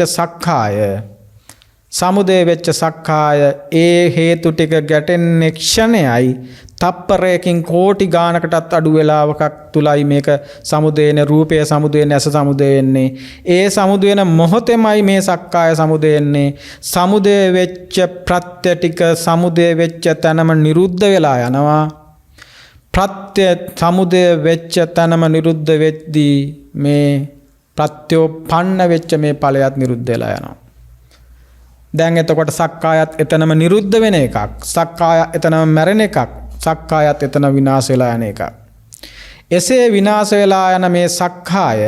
සක්කාය ඒ හේතු ටික ගැටෙන්නේ ක්ෂණයයි. තප්පරයකින් කෝටි ගානකටත් අඩු වෙලාවක තුලයි මේක සමුදේන. රූපය සමුදේන, ඇස සමුදේන්නේ. ඒ සමුදේන මොහොතෙමයි මේ සක්කාය සමුදේන්නේ. සමුදය වෙච්ච ප්‍රත්‍ය ටික සමුදය වෙච්ච තැනම නිරුද්ධ වෙලා යනවා. ප්‍රත්‍ය සමුදය වෙච්ච තැනම නිරුද්ධ වෙද්දී මේ ප්‍රත්‍යෝපන්න වෙච්ච මේ ඵලයත් නිරුද්ධ වෙලා යනවා. දැන් එතකොට සක්කායත් එතනම නිරුද්ධ වෙන එකක්. සක්කාය එතනම මැරෙන එකක්. සක්කායත් එතන විනාශ වෙලා යන එකක්. එසේ විනාශ වෙලා යන මේ සක්කාය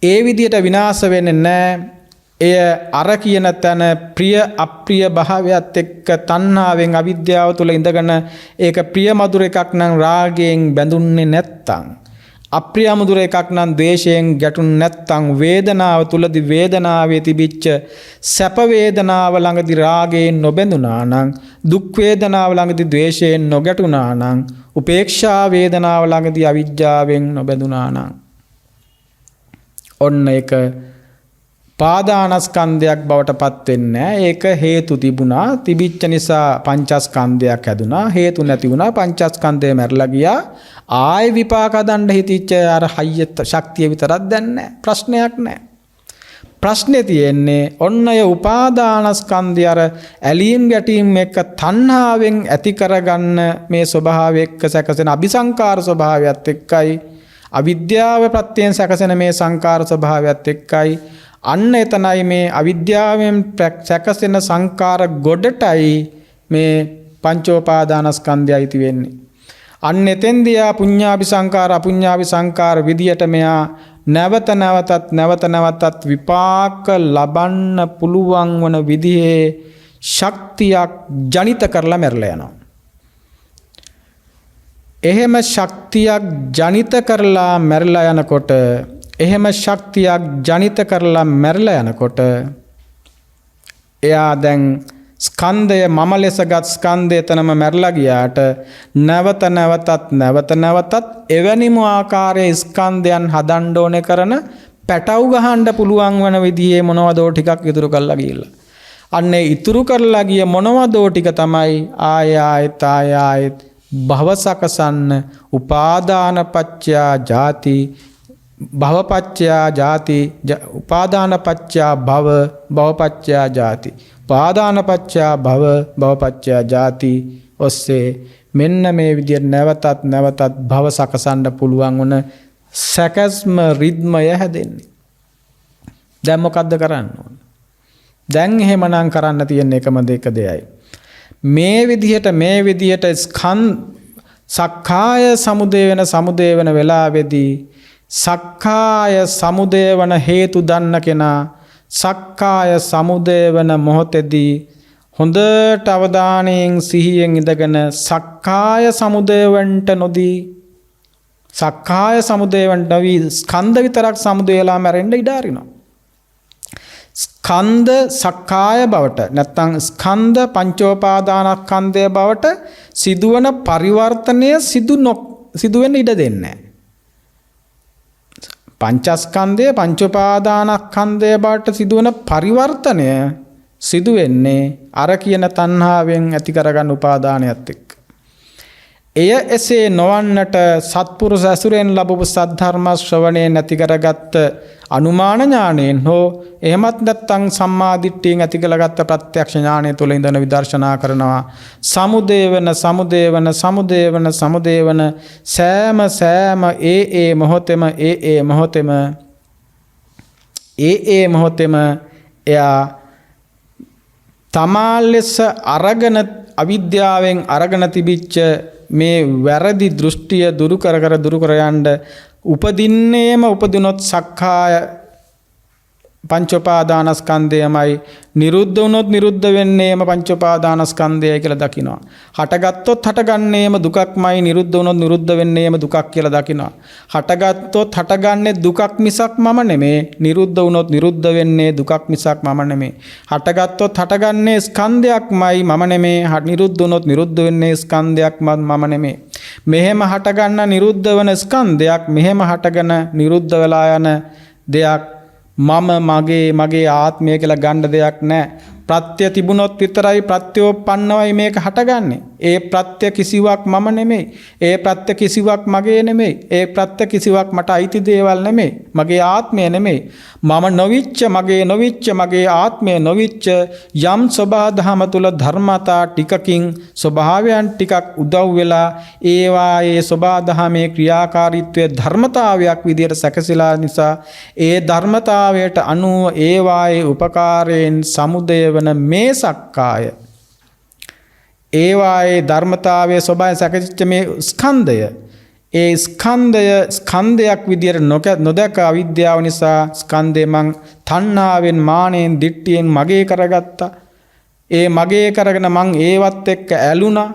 ඒ විදිහට විනාශ වෙන්නේ නැහැ. එය අර කියන තැන ප්‍රිය අප්‍රිය භාවයත් එක්ක තණ්හාවෙන් අවිද්‍යාව තුළ ඉඳගෙන ඒක ප්‍රිය මధుර එකක් නම් රාගයෙන් බැඳුන්නේ නැත්තම්, අප්‍රිය මధుර එකක් නම් ද්වේෂයෙන් ගැටුන්නේ නැත්තම්, වේදනාව තුළදී වේදනාවේ තිබිච්ච සැප වේදනාව ළඟදී රාගයෙන් නොබැඳුනා නම්, දුක් වේදනාව ළඟදී ද්වේෂයෙන් නොගැටුනා නම්, උපේක්ෂා වේදනාව ළඟදී අවිජ්ජාවෙන් නොබැඳුනා නම් ඔන්න ඒක පාදානස්කන්ධයක් බවට පත් වෙන්නේ නැහැ. ඒක හේතු තිබුණා. තිබිච්ච නිසා පංචස්කන්ධයක් හැදුනා. හේතු නැති වුණා. පංචස්කන්ධය මැරලා ගියා. ආයි විපාක දණ්ඩ හිතිච්ච අර හයිය ශක්තිය විතරක් දැන් නැහැ. ප්‍රශ්නයක් නැහැ. ප්‍රශ්නේ තියෙන්නේ ඔන්න ඔය උපාදානස්කන්ධය අර ඇලීම් ගැටීම් එක්ක තණ්හාවෙන් ඇති කරගන්න මේ ස්වභාවය එක්ක සැකසෙන අபிසංකාර ස්වභාවයත් එක්කයි අවිද්‍යාව ප්‍රත්‍යයෙන් සැකසෙන මේ සංකාර ස්වභාවයත් එක්කයි අන්න එතනයි මේ අවිද්‍යාවෙන් සැකසෙන සංකාර ගොඩටයි මේ පංචෝපාදානස්කන්ධය අයිති වෙන්නේ. අන්න එතෙන්දී පුඤ්ඤාභි සංකාර අපුඤ්ඤාභි සංකාර විදියට මෙයා නැවත නැවතත් විපාක ලබන්න පුළුවන් වන විදිහේ ශක්තියක් ජනිත කරලා මැරලා යනවා. එහෙම ශක්තියක් ජනිත කරලා මැරලා යනකොට එයා දැන් ස්කන්ධය මම ලෙසගත් ස්කන්ධය එතනම මැරලා ගියාට නැවතත් එවැනිම ආකාරයේ ස්කන්ධයන් හදන්න ඕනේ කරන පැටව් ගහන්න පුළුවන් වෙන විදිහේ මොනවදෝ ටිකක් ඉතුරු කරලා ගිහිල්ලා. අන්නේ ඉතුරු කරලා ගිය මොනවදෝ ටික තමයි ආයෙත් භව සකසන්න උපාදානපච්චයා ජාති භවපච්චයා ජාති උපාදානපච්චයා භවපච්චයා ජාති උපාදානපච්චයා භවපච්චයා ජාති ඔස්සේ මෙන්න මේ විදිහට නැවතත් භව සකසන්න පුළුවන් වුණ සැකස්ම රිද්මය හැදෙන්නේ. දැන් මොකද්ද කරන්න ඕන? දැන් එහෙමනම් කරන්න තියෙන එකම දෙයයි. මේ විදිහට සක්කාය සමුදය වෙන වෙලාවේදී සක්කාය සමුදය වන හේතු දන්න කෙනා සක්කාය සමුදය වන මොහොතේදී හොඳට අවධානයෙන් සිහියෙන් ඉඳගෙන සක්කාය සමුදය වන්ට නොදී සක්කාය සමුදය වන්ට නොවි ස්කන්ධ විතරක් සමුදය වෙලා මැරෙන්න ඉඩ අරිනවා. ස්කන්ධ සක්කාය බවට නැත්නම් ස්කන්ධ පංචෝපාදානස්කන්ධය බවට සිදුවන පරිවර්තනය සිදු වෙන්න ඉඩ දෙන්නේ නැහැ. පංචස්කන්ධය පංචෝපාදානස්කන්ධය බවට සිදුවන පරිවර්තනය සිදු වෙන්නේ අර කියන තණ්හාවෙන් ඇති කරගන්න උපාදානයත් එක්ක. එය එසේ නොවන්නට සත්පුරුෂ ඇසුරෙන් ලැබපු සද්ධර්ම ශ්‍රවණයෙන් ඇති කරගත්ත අනුමාන ඥාණයෙන් හෝ එහෙමත් නැත්නම් සම්මා දිට්ඨියෙන් ඇති කරගත්ත ප්‍රත්‍යක්ෂ ඥාණය තුළ ඉඳන විදර්ශනා කරනවා. සමුදේවන සෑම ඒ මොහොතෙම එයා තමා ලෙස අරගෙන අවිද්‍යාවෙන් අරගෙන තිබිච්ච මේ වැරදි දෘෂ්ටිය දුරු කර යන්න උපදිනොත් සක්කාය පංචෝපාදානස්කන්ධයමයි නිරුද්ධ වුණොත් නිරුද්ධ වෙන්නේම පංචෝපාදානස්කන්ධයයි කියලා දකිනවා. හටගත්තොත් හටගන්නේම දුකක්මයි නිරුද්ධ වුණොත් නිරුද්ධ වෙන්නේම දුකක් කියලා දකිනවා. හටගත්තොත් හටගන්නේ දුකක් මිසක් මම නෙමේ. නිරුද්ධ වුණොත් නිරුද්ධ වෙන්නේ දුකක් මිසක් මම නෙමේ. හටගත්තොත් හටගන්නේ ස්කන්ධයක්මයි මම නෙමේ. නිරුද්ධ වුණොත් නිරුද්ධ වෙන්නේ ස්කන්ධයක්ම මම නෙමේ. මෙහෙම හටගන්න නිරුද්ධ වෙන ස්කන්ධයක් මෙහෙම හටගෙන නිරුද්ධ වෙලා යන දෙයක් මම මගේ ආත්මය කියලා ගන්න දෙයක් නැහැ. ප්‍රත්‍ය තිබුණොත් විතරයි ප්‍රත්‍යෝපන්නවයි මේක හටගන්නේ. ඒ ප්‍රත්‍ය කිසිවක් මම නෙමෙයි. ඒ ප්‍රත්‍ය කිසිවක් මගේ නෙමෙයි. ඒ ප්‍රත්‍ය කිසිවක් මට අයිති දේවල් නෙමෙයි. මගේ ආත්මය නෙමෙයි. මම නොවිච්ච මගේ ආත්මය නොවිච්ච යම් සබහා දහම තුල ධර්මතා ටිකකින් ස්වභාවයන් ටිකක් උදව් වෙලා ඒවායේ සබහා දහමේ ක්‍රියාකාරීත්වයේ ධර්මතාවයක් විදියට සැකසීලා නිසා ඒ ධර්මතාවයට අනුව ඒවායේ උපකාරයෙන් සමුදය වන මේ සක්කාය ඒවායේ ධර්මතාවයේ ස්වභාවය සැකසිච්ච මේ ස්කන්ධය ඒ ස්කන්ධයක් විදියට නොදක අවිද්‍යාව නිසා ස්කන්ධය මං තණ්හාවෙන් මානෙන් දිට්ඨියෙන් මගේ කරගත්තා. ඒ මගේ කරගෙන මං ඒවත් එක්ක ඇලුනා.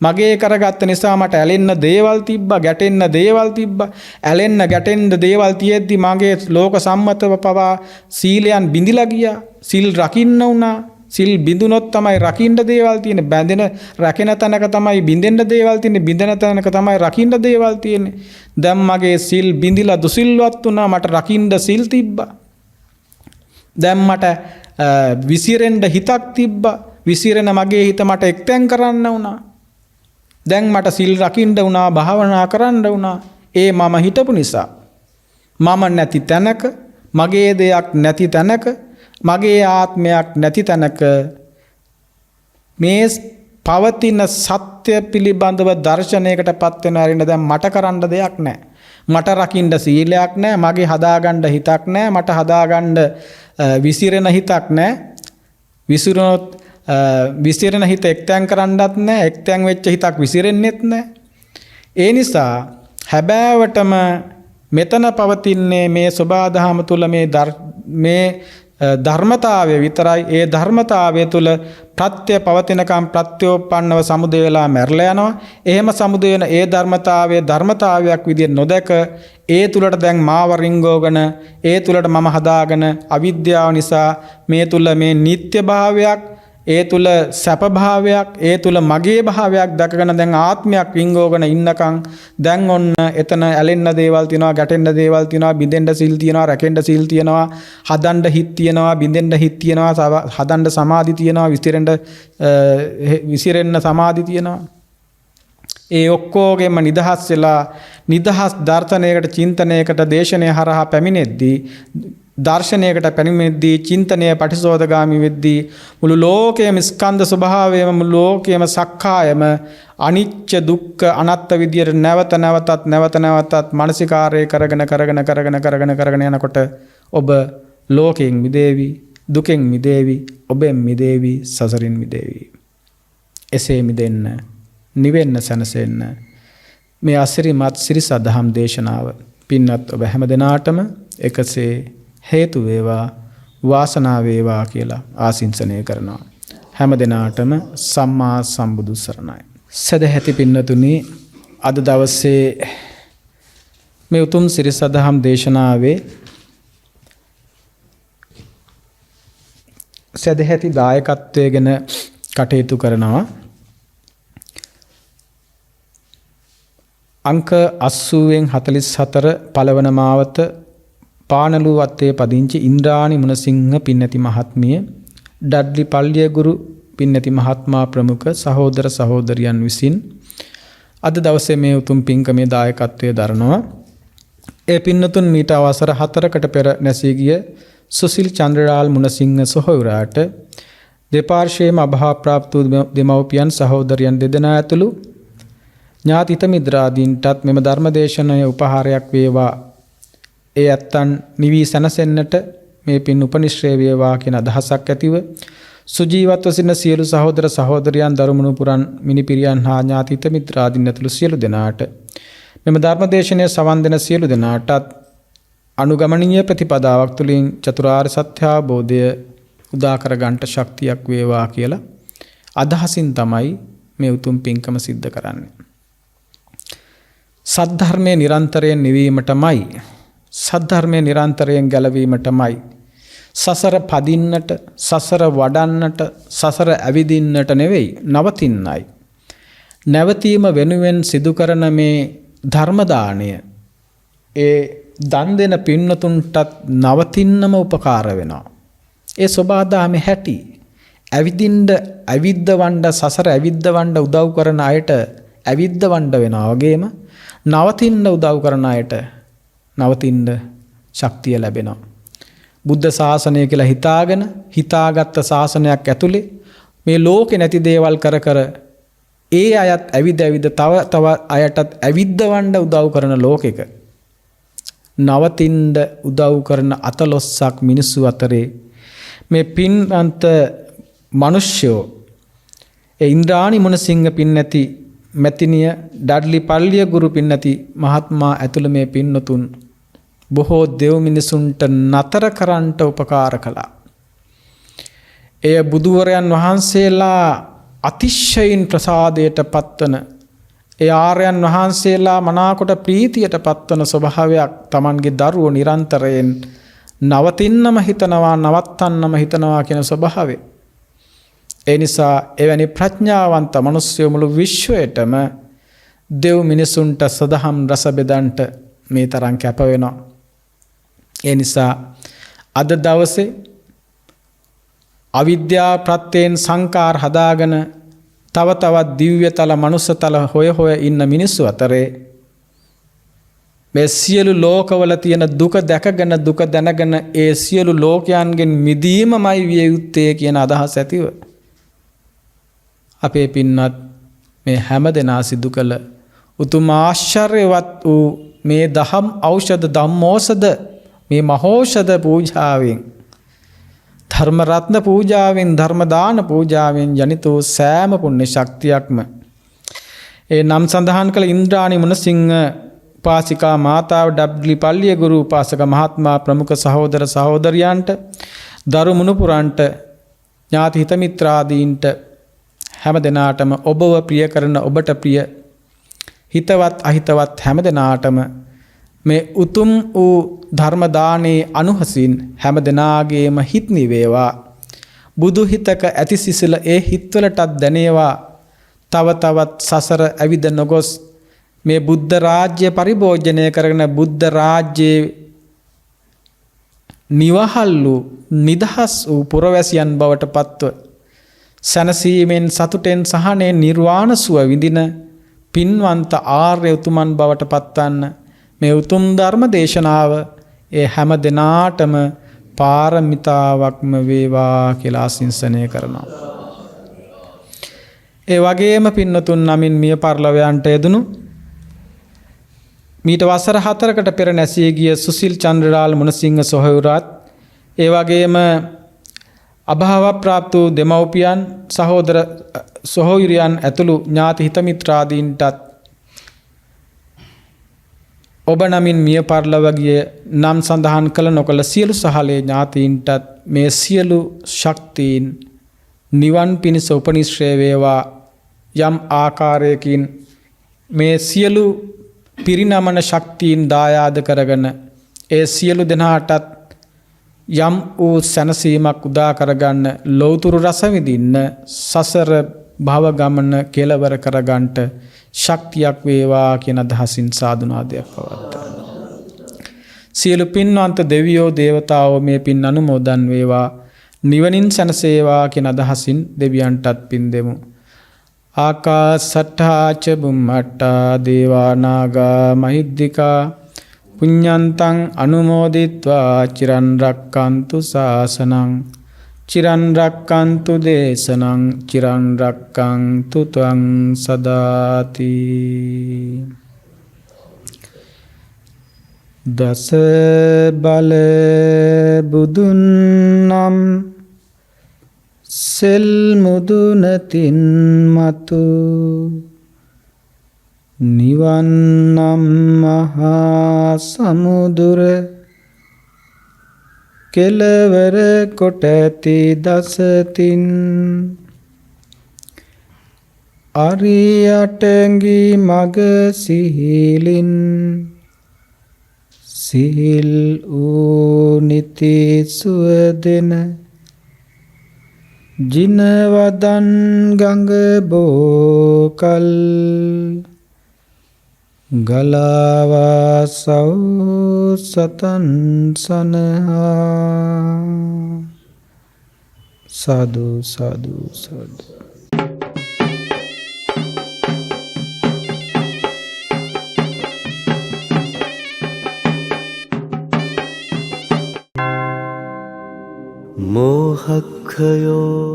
මගේ කරගත්ත නිසා මට ඇලෙන්න දේවල් තිබ්බා, ගැටෙන්න දේවල් තිබ්බා. ඇලෙන්න ගැටෙන්න දේවල් තියෙද්දි මගේ ලෝක සම්මතව පවා සීලයන් බිඳිලා ගියා. සිල් රකින්න වුණා. සිල් බිඳුනොත් තමයි රකින්න දේවල් තියෙන්නේ. බැඳෙන රැකෙන තැනක තමයි බිඳෙන්න දේවල් තියෙන්නේ. බිඳෙන තැනක තමයි රකින්න දේවල් තියෙන්නේ. දැන් මගේ සිල් බිඳිලා දුසිල්වත් වුණා. මට රකින්න සිල් තිබ්බා. දැන් මට විසිරෙන්න හිතක් තිබ්බා. විසිරෙන මගේ හිත මට එක්තෙන් කරන්න වුණා. දැන් මට සිල් රකින්න වුණා, භාවනා කරන්න වුණා. ඒ මම හිටපු නිසා. මම නැති තැනක, මගේ දෙයක් නැති තැනක, මගේ ආත්මයක් නැති තැනක මේ පවතින සත්‍ය පිළිබඳව දර්ශනයකටපත් වෙන අරින්න දැන් මට කරන්න දෙයක් නැහැ. මට රකින්න සීලයක් නැහැ, මගේ හදාගන්න හිතක් නැහැ, මට හදාගන්න විසිරෙන හිතක් නැහැ. විසිරුණොත් විසිරෙන හිත එක්තැන් කරන්නත් නැහැ, එක්තැන් වෙච්ච හිතක් විසිරෙන්නෙත් නැහැ. ඒ නිසා හැබෑවටම මෙතන පවතින්නේ මේ සබාධම තුල මේ ධර්මතාවය විතරයි. ඒ ධර්මතාවය තුල ප්‍රත්‍ය පවතිනකම් ප්‍රත්‍යෝපන්නව සමුදය වෙලා මැරලා යනවා. එහෙම සමුදය වෙන ඒ ධර්මතාවයක් විදිහට නොදක ඒ තුලට දැන් මාව රිංගෝගෙන ඒ තුලට මම හදාගෙන අවිද්‍යාව නිසා මේ තුල මේ නිත්‍ය භාවයක්, ඒ තුල සැප භාවයක්, ඒ තුල මගේ භාවයක් දැකගෙන දැන් ආත්මයක් රිංගෝගෙන ඉන්නකම් දැන් ඔන්න එතන ඇලෙන්න දේවල් තියෙනවා, ගැටෙන්න දේවල් තියෙනවා, බිඳෙන්න සිල් තියෙනවා, රැකෙන්න සිල් තියෙනවා, හදන්න හිත් තියෙනවා, බිඳෙන්න හිත් තියෙනවා, හදන්න සමාධි තියෙනවා, විසිරෙන්න සමාධි තියෙනවා. ඒ ඔක්කොගෙම නිදහස් වෙලා නිදහස් දර්ශනයකට, චින්තනයකට, දේශනය හරහා පැමිණෙද්දී, දර්ශනයකට පැමිණෙද්දී, චින්තනය පටිසෝධගාමි වෙද්දී මුළු ලෝකයේම ස්කන්ධ ස්වභාවයම, මුළු ලෝකයේම සක්කායම අනිච්ච දුක්ඛ අනාත්ත විදියට නැවත නැවතත් මානසිකාරය කරගෙන යනකොට ඔබ ලෝකයෙන් මිදේවි, දුකෙන් මිදේවි, ඔබෙන් මිදේවි, සසරින් මිදේවි. එසේ මිදෙන්න, නිවෙන්න, සැනසෙන්න මේ අසිරිමත් සිරිසදහම් දේශනාව පින්වත් ඔබ හැම දිනාටම එකසේ හේතු වේවා, වාසනාව වේවා කියලා ආශිංසනය කරනවා. හැම දිනාටම සම්මා සම්බුදු සරණයි. සදැහැති පින්නතුනි, අද දවසේ මේ උතුම් සිරිසදහම් දේශනාවේ සදැහැති දායකත්වයේ ගැන කටයුතු කරනවා. අංක 80න් 44 පළවන මාවත පානලු වත්තේ පදිංචි ඉන්ද්‍රාණි මුණසිංහ පින්නති මහත්මිය, ඩඩ්ලි පල්ලියගුරු පින්නති මහත්මයා ප්‍රමුඛ සහෝදර සහෝදරියන් විසින් අද දවසේ මේ උතුම් පින්කමේ දායකත්වයේ දරනවා. ඒ පින්නතුන් මීට අවසර 4කට පෙර නැසී ගිය සුසිල් චන්ද්‍රලාල් මුණසිංහ සොහොයුරාට දෙපාර්ශ්වයේම අභාවප්‍රාප්ත දෙමව්පියන් සහෝදරයන් දෙදෙනා ඇතුළු ඥාතිත මිත්‍රාදීන්ටත් මෙම ධර්මදේශනය උපහාරයක් වේවා, ඒ ඇත්තන් නිවි සැනසෙන්නට මේ පින් උපනිශ්‍රේ වේවා කියන අදහසක් ඇතිව සුජීවත්ව සිටින සියලු සහෝදර සහෝදරියන්, දරුමුණු පුරන් මිනිපිරියන් හා ඥාතිත මිත්‍රාදීන් ඇතුළු සියලු දෙනාට මෙම ධර්මදේශනය සවන් දෙන සියලු දෙනාටත් අනුගමනීය ප්‍රතිපදාවක් තුළින් චතුරාර්ය සත්‍ය අවබෝධය උදා කර ගන්නට ශක්තියක් වේවා කියලා අදහසින් තමයි මේ උතුම් පින්කම සිද්ධ කරන්නේ. සද්ධර්මයේ නිරන්තරයෙන් නිවීමටමයි, සද්ධර්මයේ නිරන්තරයෙන් ගැලවීමටමයි, සසර පදින්නට, සසර වඩන්නට, සසර ඇවිදින්නට නෙවෙයි, නවතින්නයි. නැවතීම වෙනුවෙන් සිදු කරන මේ ධර්ම දාණය ඒ දන් දෙන පින්නතුන්ටත් නවතින්නම උපකාර වෙනවා. ඒ සබාදාමේ හැටි ඇවිද්දවන්න, සසර ඇවිද්දවන්න උදව් කරන අයට ඇවිද්දවන්න වෙනවා වගේම නවතින්න උදව් කරන අයට නවතින්න ශක්තිය ලැබෙනවා. බුද්ධ ශාසනය කියලා හිතාගත්ත ශාසනයක් ඇතුලේ මේ ලෝකේ නැති දේවල් කර ඒ අයත් ඇවිද තව අයටත් ඇවිද්දවන්න උදව් කරන ලෝකෙක නවතින්න උදව් කරන අතලොස්සක් මිනිස්සු අතරේ මේ පින්වන්ත මිනිස්යෝ, ඒ ඉන්ද්‍රාණි මුණසිංහ පින්නති මැතිනිය, ඩඩ්ලි පල්ලියගුරු පින්නති මහත්මයා ඇතුළු මේ පින්නතුන් බොහෝ දෙව් මිනිසුන්ට නතර කරන්නට උපකාර කළා. එය බුදුවරයන් වහන්සේලා අතිශයින් ප්‍රසාදයට පත්වන, ඒ ආර්යයන් වහන්සේලා මනාකොට ප්‍රීතියට පත්වන ස්වභාවයක් Tamanගේ දරුවෝ නිරන්තරයෙන් නවතින්නම හිතනවා, නවත්තන්නම හිතනවා කියන ස්වභාවය. ඒ නිසා එවැනි ප්‍රඥාවන්ත මිනිස්සු මුළු විශ්වයටම දෙව් මිනිසුන්ට සදහම් රස බෙදන්ට මේ තරම් කැප වෙනවා. ඒ නිසා අද දවසේ අවිද්‍යා ප්‍රත්‍යයෙන් සංකාර හදාගෙන තව තවත් දිව්‍යතල, මනුස්සතල හොය ඉන්න මිනිස්සු අතරේ මේ සියලු ලෝකවල තියෙන දුක දැකගෙන, දුක දැනගෙන ඒ සියලු ලෝකයන්ගෙන් මිදීමමයි විය යුත්තේ කියන අදහස ඇතිව අපේ පින්වත් මේ හැම දෙනා සිදු කළ උතුම් ආශ්චර්යවත් වූ මේ දහම් ඖෂධ ධම්මෝෂධ මේ මහෝෂධ පූජාවෙන් ධර්ම රත්න පූජාවෙන් ධර්ම දාන පූජාවෙන් ජනිත වූ සෑම පුණ්‍ය ශක්තියක්ම ඒ නම් සඳහන් කළ ඉන්ද්‍රාණි මුණසිංහ උපාසිකා මාතාව ඩබ්ලි පල්ලිය ගුරු උපාසක මහත්මයා ප්‍රමුඛ සහෝදර සහෝදරියන්ට දරු මුණුපුරන්ට ඥාති හිත මිත්‍රාදීන්ට හැම දිනාටම ඔබව ප්‍රිය කරන ඔබට ප්‍රිය හිතවත් අහිතවත් හැම දිනාටම මේ උතුම් වූ ධර්ම දානයේ අනුහසින් හැම දිනාගේම හිත් නිවේවා බුදු හිතක ඇති සිසිල ඒ හිත්වලටත් දැනේවා තව තවත් සසර ඇවිද නොගොස් මේ බුද්ධ රාජ්‍ය පරිභෝජනය කරගෙන බුද්ධ රාජ්‍යයේ නිවහල් වූ නිදහස් වූ පුරවැසියන් බවට පත්ව සැනසීමෙන් සතුටෙන් සහනෙන් නිර්වාණ සුව විඳින පින්වන්ත ආර්ය උතුමන් බවට පත්වන්න මේ උතුම් ධර්ම දේශනාව ඒ හැම දිනාටම පාරමිතාවක්ම වේවා කියලා ආශිංසනය කරනවා. ඒ වගේම පින්නතුන් නමින් මිය පරලොවයන්ට යෙදුණු මීට වසර 4කට පෙර නැසී ගිය සුසිල් චන්ද්‍රලාල් මුණසිංහ සොහොයුරත් ඒ වගේම අභාව ප්‍රාප්ත වූ දෙමව්පියන් සහෝදර සොහොයුරියන් ඇතුළු ඥාති හිත මිත්‍රාදීන්ටත් ඔබ නමින් මිය පරලොව ගිය නම් සඳහන් කළ නොකළ සියලු සහලේ ඥාතීන්ටත් මේ සියලු ශක්තියින් නිවන් පිණිස උපනිශ්‍රේ වේවා යම් ආකාරයකින් මේ සියලු පිරිනමන ශක්තියින් දායාද කරගෙන ඒ සියලු දෙනාටත් යම් වූ සැනසීමක් උදා කරගන්න ලෞතුරු රස විඳින්න සසර භව ගමන කෙලවර කරගන්නට ශක්තියක් වේවා කියන අදහසින් සාදුනාදයක් පවත්වනවා. සියලු පින්වන්ත දෙවියෝ දේවතාවෝ මේ පින් අනුමෝදන් වේවා නිවනින් සැනසේවා කියන අදහසින් දෙවියන්ටත් පින් දෙමු. ආකාසට්ඨා ච බුම්මට්ඨා දේවා නාග මහිද්దికා පුඤ්ඤන්තං අනුමෝදිත්වා චිරන් රක්칸තු ශාසනං චිරන් රක්칸තු දේශනං චිරන් රක්칸තු ත්වං සදාති. දස බල බුදුන් නම් සෙල් මුදුනතින් මතු නිවන් නම් මහා සමුදුර කෙලවර කොට ඇති දසතින් අරියටඟි මග සිහිලින් සිහිල් වූ නිති සුවදෙන ජිනවදන් ගඟ බෝකල් ගලාවා සව් සතන් සනහා සාදු සාදු සාදු. මෝහක්ඛයෝ